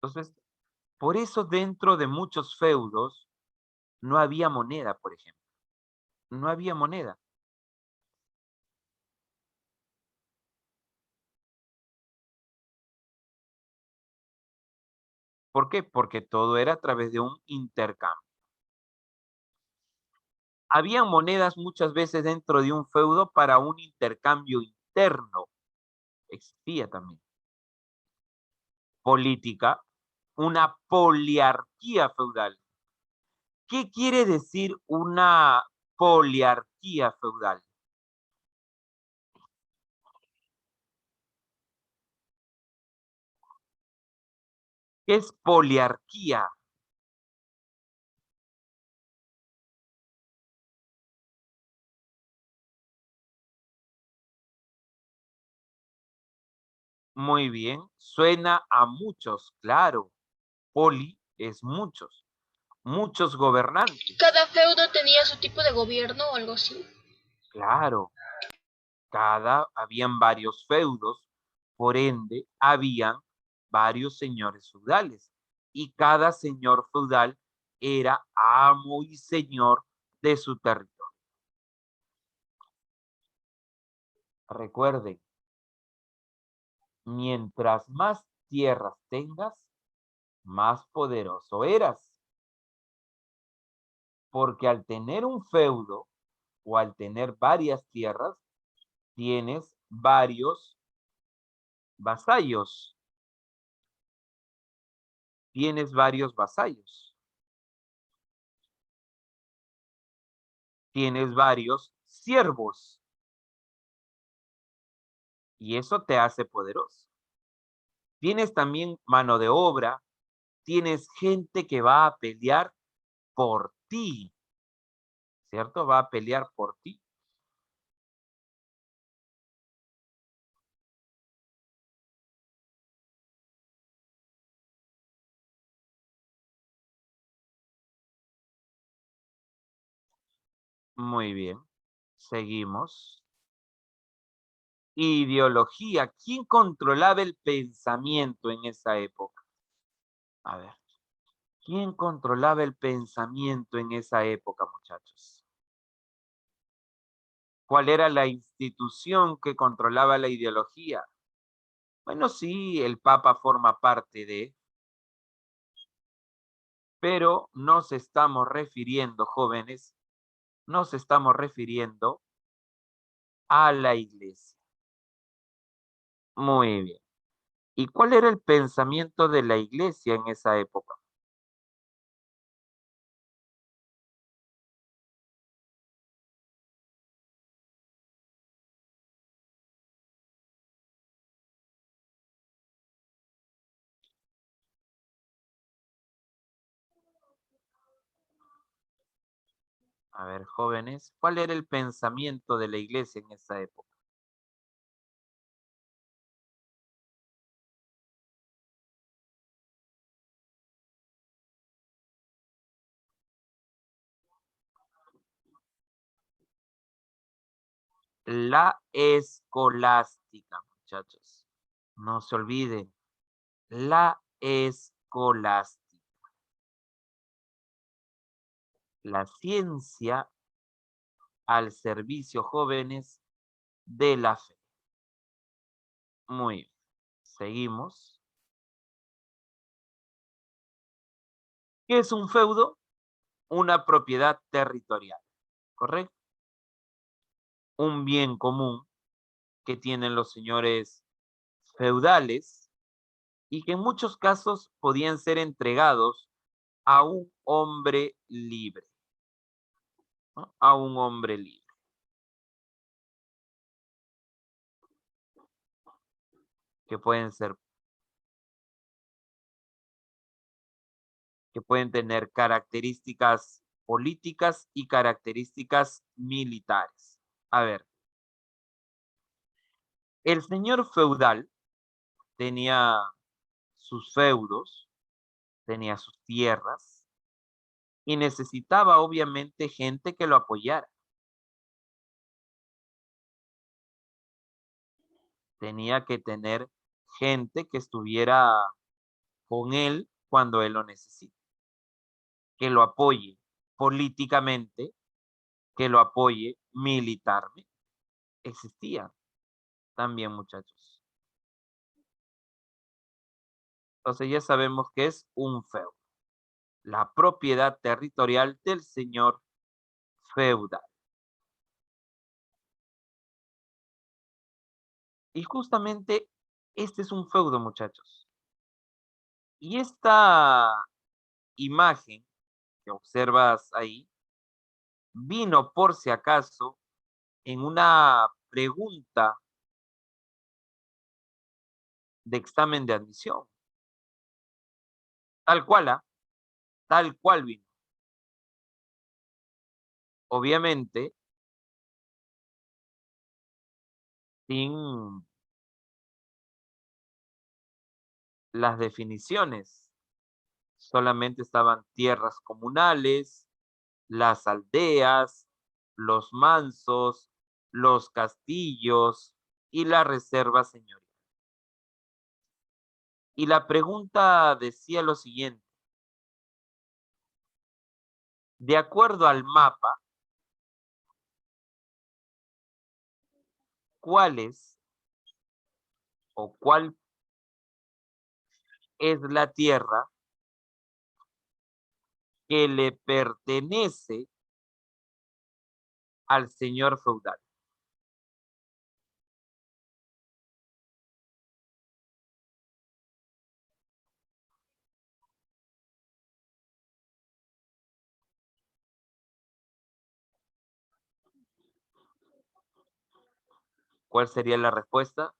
Entonces, por eso dentro de muchos feudos no había moneda, por ejemplo. No había moneda. ¿Por qué? Porque todo era a través de un intercambio. Habían monedas muchas veces dentro de un feudo para un intercambio interno. Existía también. Política, una poliarquía feudal. ¿Qué quiere decir una poliarquía feudal? ¿Qué es poliarquía? Muy bien, suena a muchos, claro. Poli es muchos, muchos gobernantes, Cada feudo tenía su tipo de gobierno o algo así. claro. Habían varios feudos, por ende, habían varios señores feudales. Y cada señor feudal era amo y señor de su territorio. Recuerden, mientras más tierras tengas, más poderoso eras, porque al tener un feudo o al tener varias tierras, tienes varios vasallos, tienes varios vasallos, tienes varios siervos y eso te hace poderoso. Tienes también mano de obra, tienes gente que va a pelear por ti, ¿cierto? Va a pelear por ti. Muy bien, seguimos. Ideología. ¿Quién controlaba el pensamiento en esa época? A ver, ¿quién controlaba el pensamiento en esa época, muchachos? ¿Cuál era la institución que controlaba la ideología? Bueno, sí, el Papa forma parte de, pero nos estamos refiriendo, jóvenes, nos estamos refiriendo a la iglesia. Muy bien. ¿Y cuál era el pensamiento de la iglesia en esa época? A ver, jóvenes, ¿cuál era el pensamiento de la iglesia en esa época? La escolástica, muchachos. No se olviden, la escolástica. La ciencia al servicio, jóvenes, de la fe. Muy bien. Seguimos. ¿Qué es un feudo? Una propiedad territorial, ¿correcto? Un bien común que tienen los señores feudales y que en muchos casos podían ser entregados a un hombre libre, ¿no? A un hombre libre. Que pueden ser, que pueden tener características políticas y características militares. A ver, el señor feudal tenía sus feudos, tenía sus tierras y necesitaba obviamente gente que lo apoyara. Tenía que tener gente que estuviera con él cuando él lo necesite, que lo apoye políticamente, que lo apoye militarmente. Existía también, muchachos. Entonces ya sabemos que es un feudo, la propiedad territorial del señor feudal. Y justamente este es un feudo, muchachos. Y esta imagen que observas ahí vino por si acaso en una pregunta de examen de admisión, tal cual, tal cual vino. Obviamente, sin las definiciones, solamente estaban tierras comunales, las aldeas, los mansos, los castillos y la reserva señorial. Y la pregunta decía lo siguiente: de acuerdo al mapa, ¿cuáles o cuál es la tierra que le pertenece al señor feudal? ¿Cuál sería la respuesta?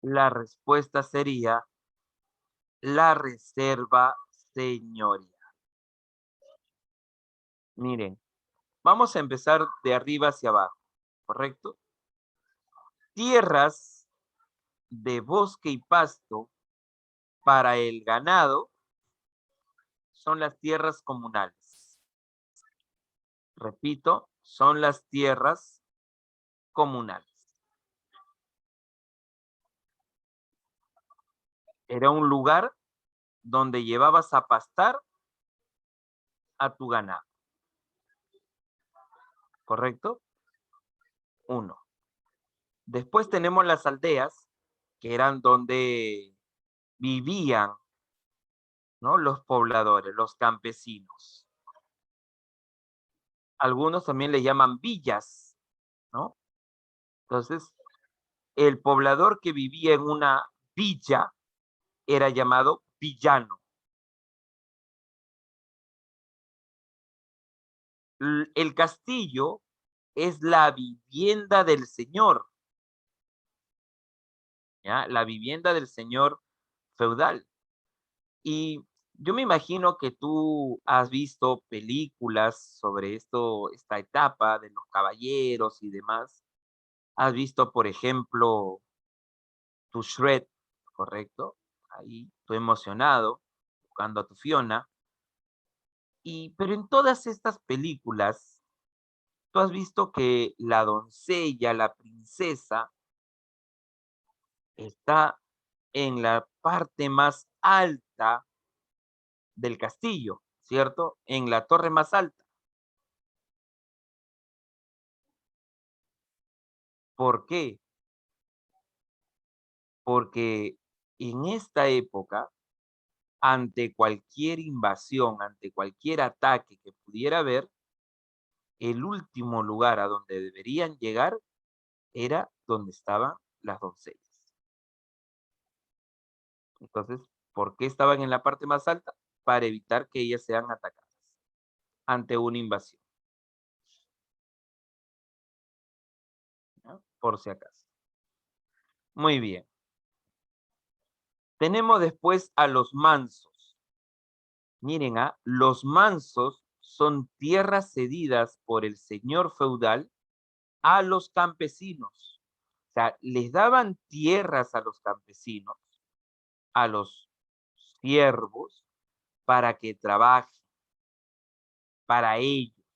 La respuesta sería la reserva señorial. Miren, vamos a empezar de arriba hacia abajo, ¿correcto? Tierras de bosque y pasto para el ganado son las tierras comunales. Repito, son las tierras comunales. Era un lugar donde llevabas a pastar a tu ganado, ¿correcto? Uno. Después tenemos las aldeas, que eran donde vivían, ¿no? Los pobladores, los campesinos. Algunos también le llaman villas, ¿no? Entonces, el poblador que vivía en una villa era llamado villano. El castillo es la vivienda del señor, ¿ya? La vivienda del señor feudal. Y yo me imagino que tú has visto películas sobre esta etapa de los caballeros y demás. Has visto, por ejemplo, tu Shrek, ¿correcto? Ahí, tú emocionado, buscando a tu Fiona. Pero en todas estas películas, tú has visto que la doncella, la princesa, está en la parte más alta del castillo, ¿cierto? En la torre más alta. ¿Por qué? Porque en esta época, ante cualquier invasión, ante cualquier ataque que pudiera haber, el último lugar a donde deberían llegar era donde estaban las doncellas. Entonces, ¿por qué estaban en la parte más alta? Para evitar que ellas sean atacadas ante una invasión, ¿no? Por si acaso. Muy bien. Tenemos después a los mansos. Miren, los mansos son tierras cedidas por el señor feudal a los campesinos. O sea, les daban tierras a los campesinos, a los siervos, para que trabajen para ellos,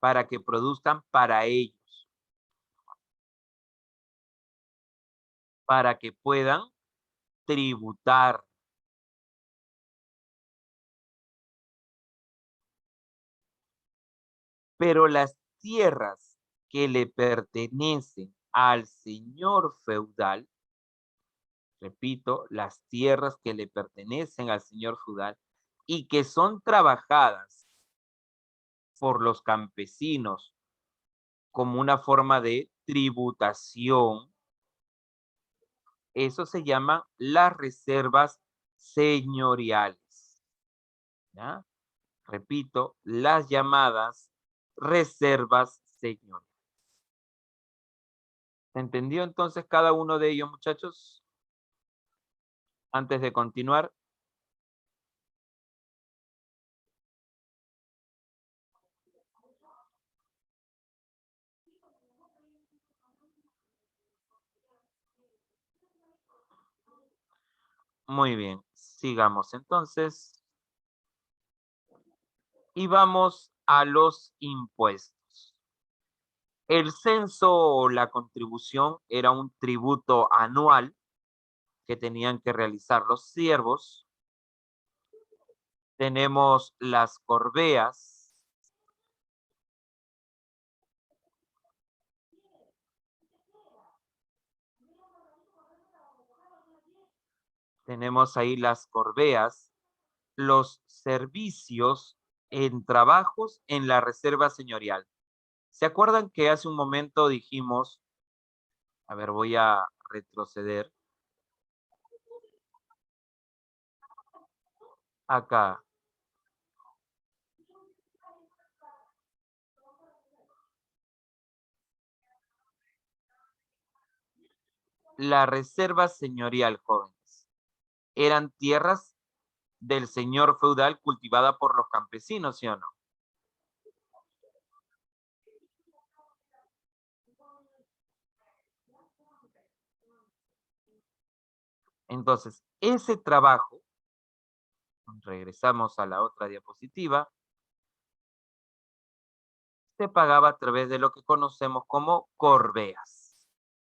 para que produzcan para ellos, para que puedan tributar. Pero las tierras que le pertenecen al señor feudal, repito, las tierras que le pertenecen al señor feudal y que son trabajadas por los campesinos como una forma de tributación, eso se llama las reservas señoriales, ¿ya? Repito, las llamadas reservas señoriales. ¿Se entendió entonces cada uno de ellos, muchachos? Antes de continuar. Muy bien, sigamos entonces. Y vamos a los impuestos. El censo o la contribución era un tributo anual que tenían que realizar los siervos. Tenemos las corveas. Tenemos ahí las corveas, los servicios en trabajos en la reserva señorial. ¿Se acuerdan que hace un momento dijimos, a ver, voy a retroceder acá, la reserva señorial, jóvenes, eran tierras del señor feudal cultivada por los campesinos, ¿sí o no? Entonces, ese trabajo, regresamos a la otra diapositiva, se pagaba a través de lo que conocemos como corveas,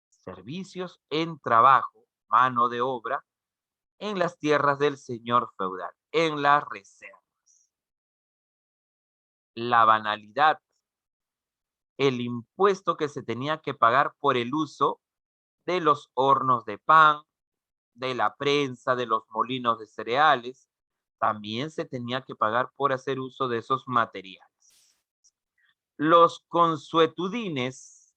servicios en trabajo, mano de obra, en las tierras del señor feudal, en las reservas. La banalidad, el impuesto que se tenía que pagar por el uso de los hornos de pan, de la prensa, de los molinos de cereales, también se tenía que pagar por hacer uso de esos materiales. Los consuetudines,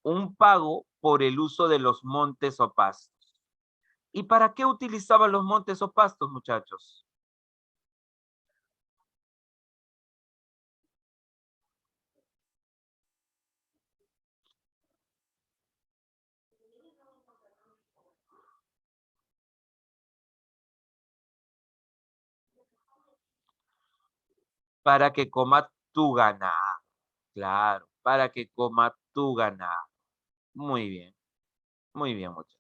un pago por el uso de los montes o pastos. ¿Y para qué utilizaban los montes o pastos, muchachos? Para que coma tu ganado. Claro, para que coma tu ganado. Muy bien, muchachos.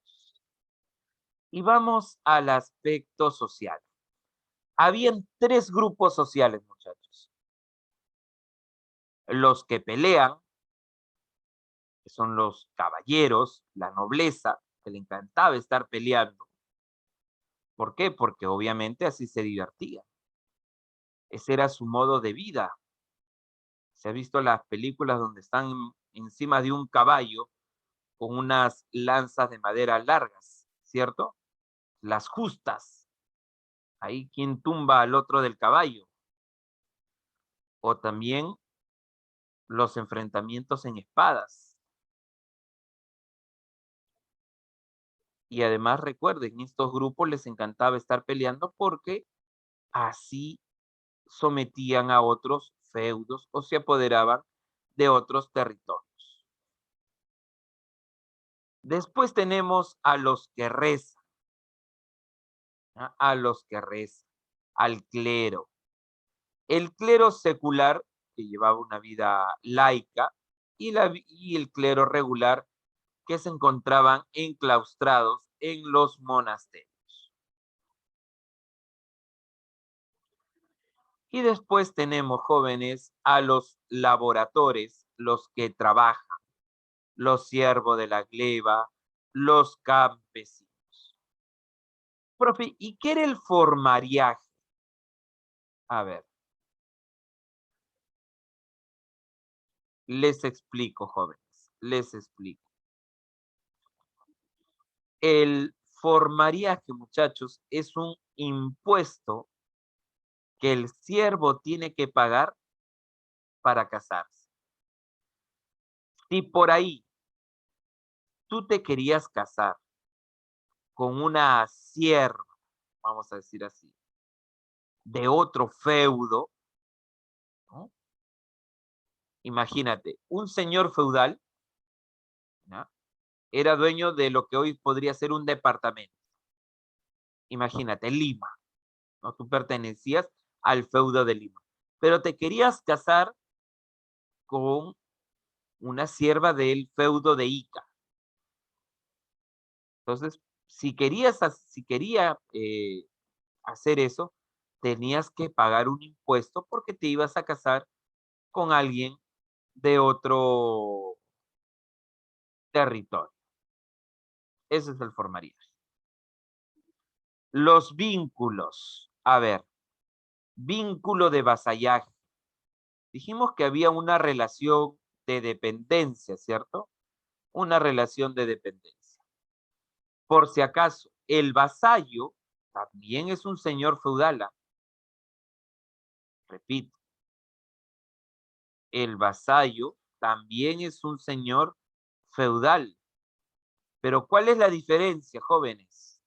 Y vamos al aspecto social. Habían tres grupos sociales, muchachos. Los que pelean, que son los caballeros, la nobleza, que le encantaba estar peleando. ¿Por qué? Porque obviamente así se divertía. Ese era su modo de vida. Se ha visto las películas donde están encima de un caballo con unas lanzas de madera largas, ¿cierto? Las justas. Ahí quien tumba al otro del caballo. O también los enfrentamientos en espadas. Y además recuerden, estos grupos les encantaba estar peleando porque así sometían a otros feudos o se apoderaban de otros territorios. Después tenemos a los que rezan, ¿ah? A los que rezan, al clero. El clero secular, que llevaba una vida laica, y el clero regular, que se encontraban enclaustrados en los monasterios. Y después tenemos, jóvenes, a los laboradores, los que trabajan, los siervos de la gleba, los campesinos. Profe, ¿y qué era el formariaje? A ver, les explico, jóvenes, les explico. El formariaje, muchachos, es un impuesto que el siervo tiene que pagar para casarse. Si por ahí tú te querías casar con una sierva, vamos a decir así, de otro feudo, ¿no? Imagínate, un señor feudal, ¿ya? Era dueño de lo que hoy podría ser un departamento. Imagínate, Lima, ¿no? Tú pertenecías al feudo de Lima, pero te querías casar con una sierva del feudo de Ica. Entonces, si quería hacer eso, tenías que pagar un impuesto porque te ibas a casar con alguien de otro territorio. Ese es el formalismo. Los vínculos. A ver, vínculo de vasallaje. Dijimos que había una relación de dependencia, ¿cierto? Una relación de dependencia. Por si acaso, el vasallo también es un señor feudal. Repito, el vasallo también es un señor feudal. Pero ¿cuál es la diferencia, jóvenes?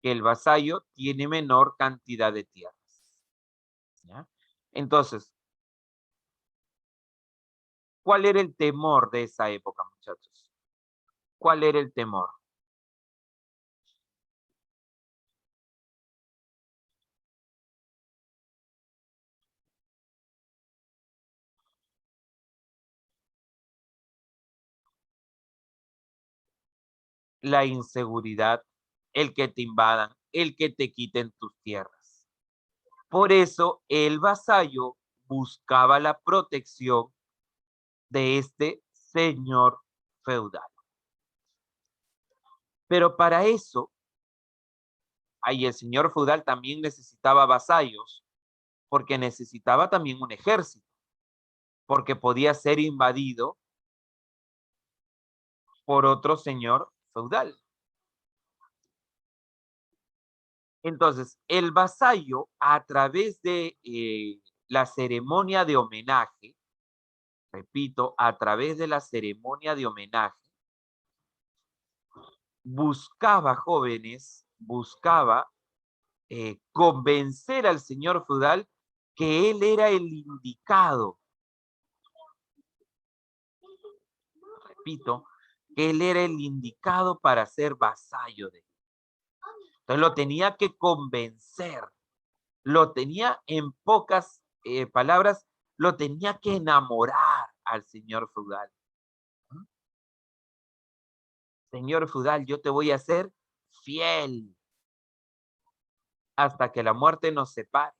Que el vasallo tiene menor cantidad de tierras. ¿Ya? Entonces, ¿cuál era el temor de esa época, muchachos? ¿Cuál era el temor? La inseguridad, el que te invadan, el que te quiten tus tierras. Por eso el vasallo buscaba la protección de este señor feudal. Pero para eso, ahí el señor feudal también necesitaba vasallos, porque necesitaba también un ejército, porque podía ser invadido por otro señor feudal. Entonces, el vasallo, a través de la ceremonia de homenaje, repito, a través de la ceremonia de homenaje, buscaba, jóvenes, buscaba convencer al señor feudal que él era el indicado, repito, que él era el indicado para ser vasallo de él. Entonces lo tenía que convencer, lo tenía en pocas palabras, lo tenía que enamorar al señor feudal. Señor feudal, yo te voy a ser fiel hasta que la muerte nos separe.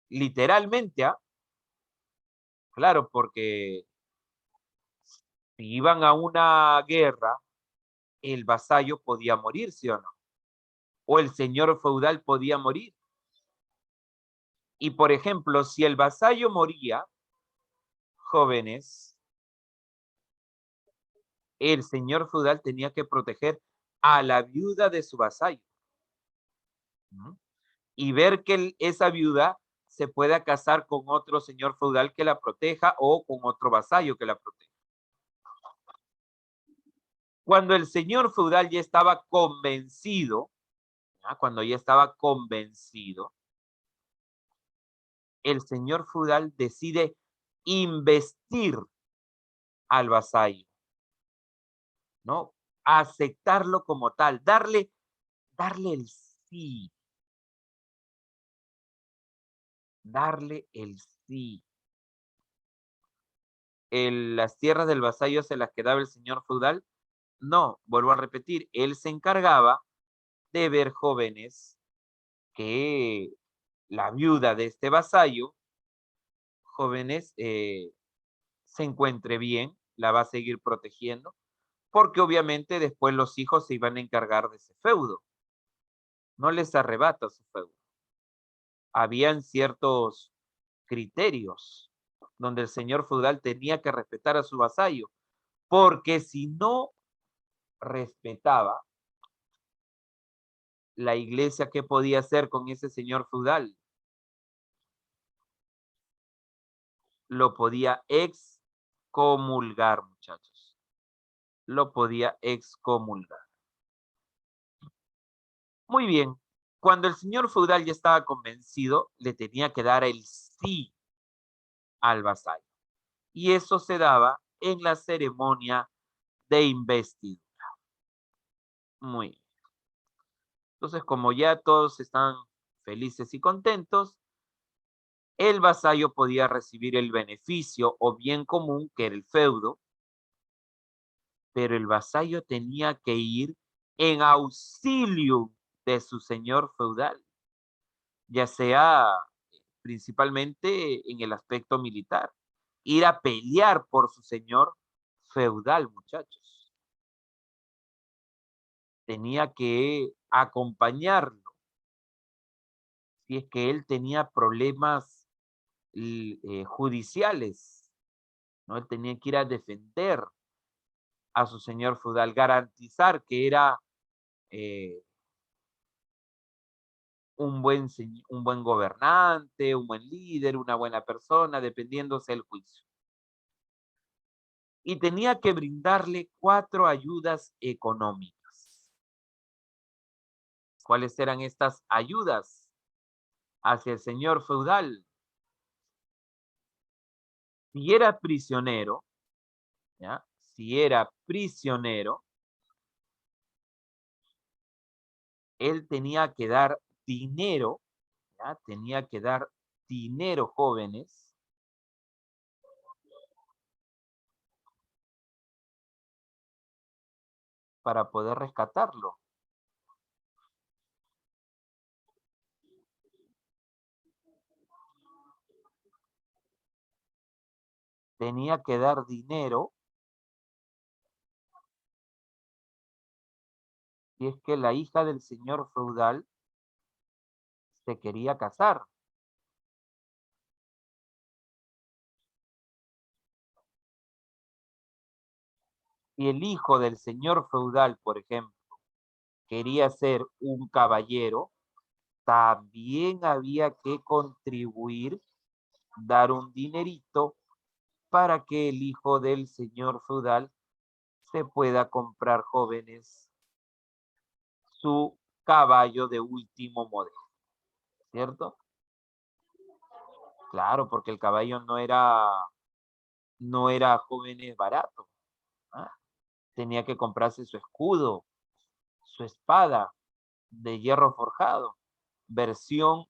Literalmente, ¿ah? Claro, porque si iban a una guerra, el vasallo podía morir, ¿sí o no? O el señor feudal podía morir. Y por ejemplo, si el vasallo moría, jóvenes, el señor feudal tenía que proteger a la viuda de su vasallo. ¿No? Y ver que esa viuda se pueda casar con otro señor feudal que la proteja o con otro vasallo que la proteja. Cuando el señor feudal ya estaba convencido, ¿ya? Cuando ya estaba convencido, el señor feudal decide investir al vasallo, ¿no? Aceptarlo como tal, darle el sí, darle el sí. Las tierras del vasallo se las quedaba el señor feudal. No, vuelvo a repetir, él se encargaba de ver jóvenes que la viuda de este vasallo, jóvenes, se encuentre bien, la va a seguir protegiendo, porque obviamente después los hijos se iban a encargar de ese feudo. No les arrebata su feudo. Habían ciertos criterios donde el señor feudal tenía que respetar a su vasallo, porque si no respetaba la iglesia, ¿qué podía hacer con ese señor feudal? Lo podía excomulgar, muchachos. Lo podía excomulgar. Muy bien. Cuando el señor feudal ya estaba convencido, le tenía que dar el sí al vasallo. Y eso se daba en la ceremonia de investidura. Muy bien. Entonces, como ya todos están felices y contentos, el vasallo podía recibir el beneficio o bien común que era el feudo, pero el vasallo tenía que ir en auxilio de su señor feudal, ya sea principalmente en el aspecto militar, ir a pelear por su señor feudal, muchachos. Tenía que acompañarlo si es que él tenía problemas judiciales, ¿no? Él tenía que ir a defender a su señor feudal, garantizar que era eh, un buen gobernante, un buen líder, una buena persona, dependiéndose del juicio. Y tenía que brindarle 4 ayudas económicas. ¿Cuáles eran estas ayudas hacia el señor feudal? Si era prisionero, ¿ya? Si era prisionero, él tenía que dar dinero, ¿ya? Tenía que dar dinero, jóvenes, para poder rescatarlo. Tenía que dar dinero si es que la hija del señor feudal se quería casar. Si el hijo del señor feudal, por ejemplo, quería ser un caballero, también había que contribuir, dar un dinerito para que el hijo del señor feudal se pueda comprar jóvenes su caballo de último modelo, ¿cierto? Claro, porque el caballo no era jóvenes barato. ¿Ah? Tenía que comprarse su escudo, su espada de hierro forjado, versión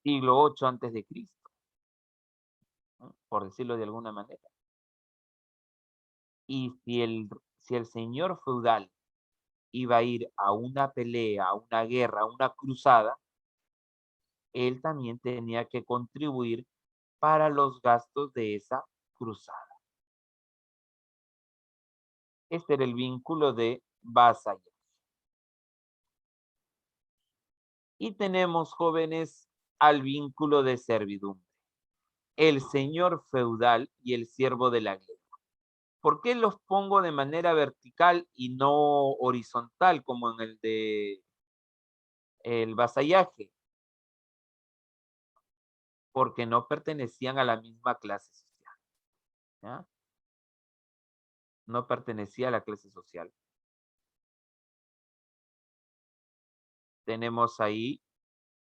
siglo 8 antes de Cristo, ¿no? Por decirlo de alguna manera. Y si el señor feudal iba a ir a una pelea, a una guerra, a una cruzada, él también tenía que contribuir para los gastos de esa cruzada. Este era el vínculo de vasallaje. Y tenemos, jóvenes, al vínculo de servidumbre, el señor feudal y el siervo de la guerra. ¿Por qué los pongo de manera vertical y no horizontal como en el de el vasallaje? Porque no pertenecían a la misma clase social, ¿ya? No pertenecía a la clase social. Tenemos ahí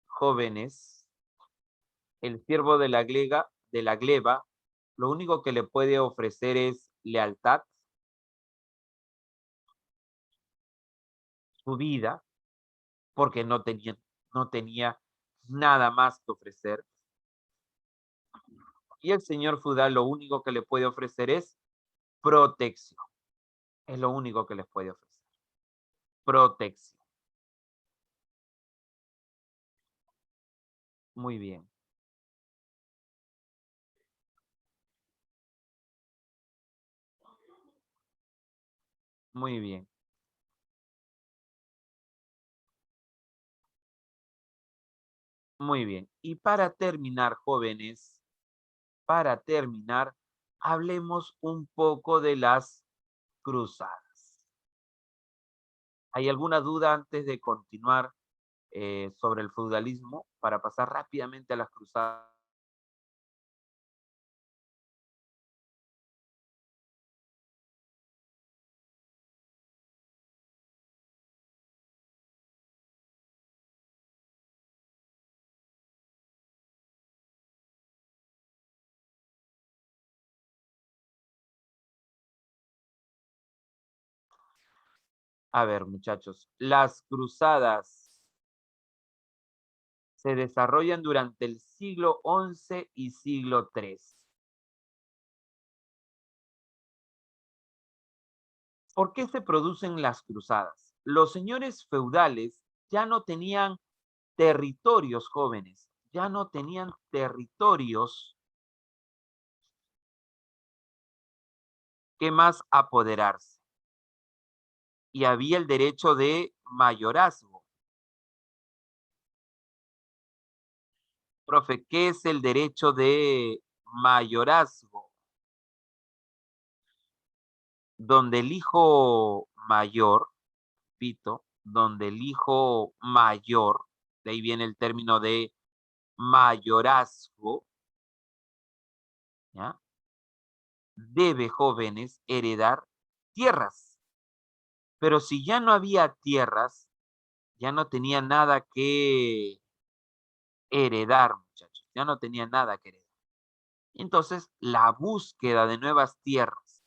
jóvenes, el siervo de la gleba, lo único que le puede ofrecer es lealtad, su vida, porque no tenía nada más que ofrecer. Y el señor feudal lo único que le puede ofrecer es protección. Es lo único que les puede ofrecer. Protección. Muy bien. Muy bien. Muy bien. Y para terminar, jóvenes, para terminar, hablemos un poco de las cruzadas. ¿Hay alguna duda antes de continuar sobre el feudalismo para pasar rápidamente a las cruzadas? A ver, muchachos, las cruzadas se desarrollan durante el siglo XI y siglo XIII. ¿Por qué se producen las cruzadas? Los señores feudales ya no tenían territorios, jóvenes, ya no tenían territorios que más apoderarse. Y había el derecho de mayorazgo. Profe, ¿qué es el derecho de mayorazgo? Donde el hijo mayor, repito, donde el hijo mayor, de ahí viene el término de mayorazgo, ¿ya? Debe, jóvenes, heredar tierras. Pero si ya no había tierras, ya no tenía nada que heredar, muchachos, ya no tenía nada que heredar. Entonces, la búsqueda de nuevas tierras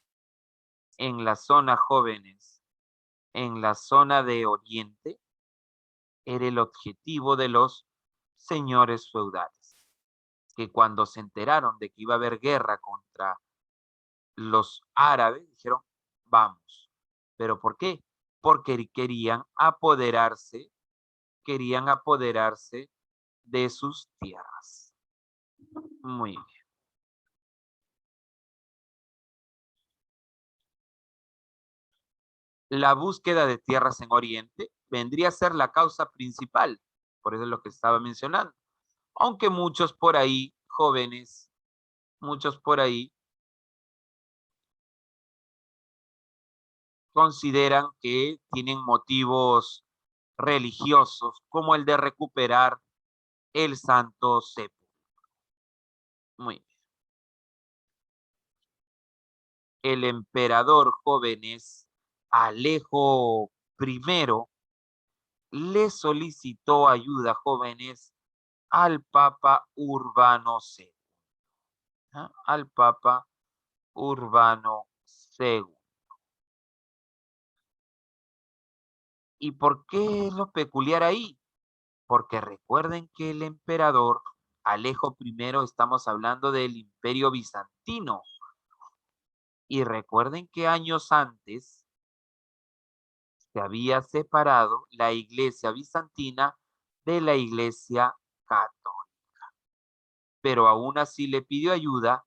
en la zona, jóvenes, en la zona de Oriente, era el objetivo de los señores feudales, que cuando se enteraron de que iba a haber guerra contra los árabes, dijeron, vamos. ¿Pero por qué? Porque querían apoderarse de sus tierras. Muy bien. La búsqueda de tierras en Oriente vendría a ser la causa principal, por eso es lo que estaba mencionando. Aunque muchos por ahí, jóvenes, muchos por ahí consideran que tienen motivos religiosos, como el de recuperar el Santo Sepulcro. Muy bien. El emperador, jóvenes, Alejo primero le solicitó ayuda, jóvenes, al Papa Urbano II. ¿Ah? Al Papa Urbano II. ¿Y por qué es lo peculiar ahí? Porque recuerden que el emperador Alejo I, estamos hablando del Imperio Bizantino, y recuerden que años antes se había separado la iglesia bizantina de la iglesia católica, pero aún así le pidió ayuda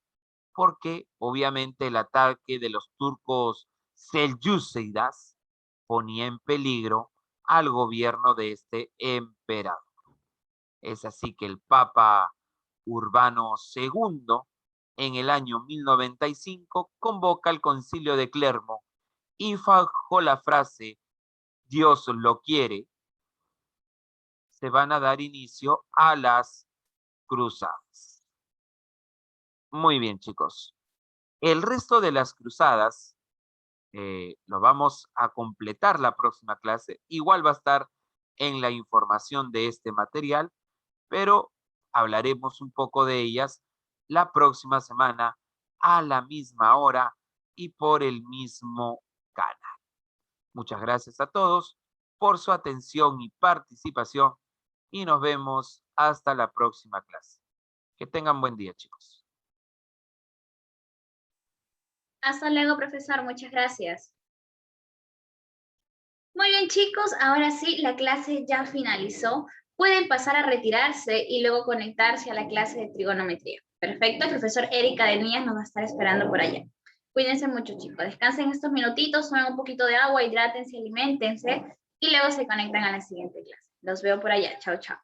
porque obviamente el ataque de los turcos selyúcidas ponía en peligro al gobierno de este emperador. Es así que el Papa Urbano II, en el año 1095, convoca al Concilio de Clermo y bajo la frase Dios lo quiere, se van a dar inicio a las cruzadas. Muy bien, chicos. El resto de las cruzadas lo vamos a completar la próxima clase. Igual va a estar en la información de este material, pero hablaremos un poco de ellas la próxima semana a la misma hora y por el mismo canal. Muchas gracias a todos por su atención y participación y nos vemos hasta la próxima clase. Que tengan buen día, chicos. Hasta luego, profesor. Muchas gracias. Muy bien, chicos. Ahora sí, la clase ya finalizó. Pueden pasar a retirarse y luego conectarse a la clase de trigonometría. Perfecto. El profesor Erika de Nías nos va a estar esperando por allá. Cuídense mucho, chicos. Descansen estos minutitos, tomen un poquito de agua, hidrátense, aliméntense y luego se conectan a la siguiente clase. Los veo por allá. Chao, chao.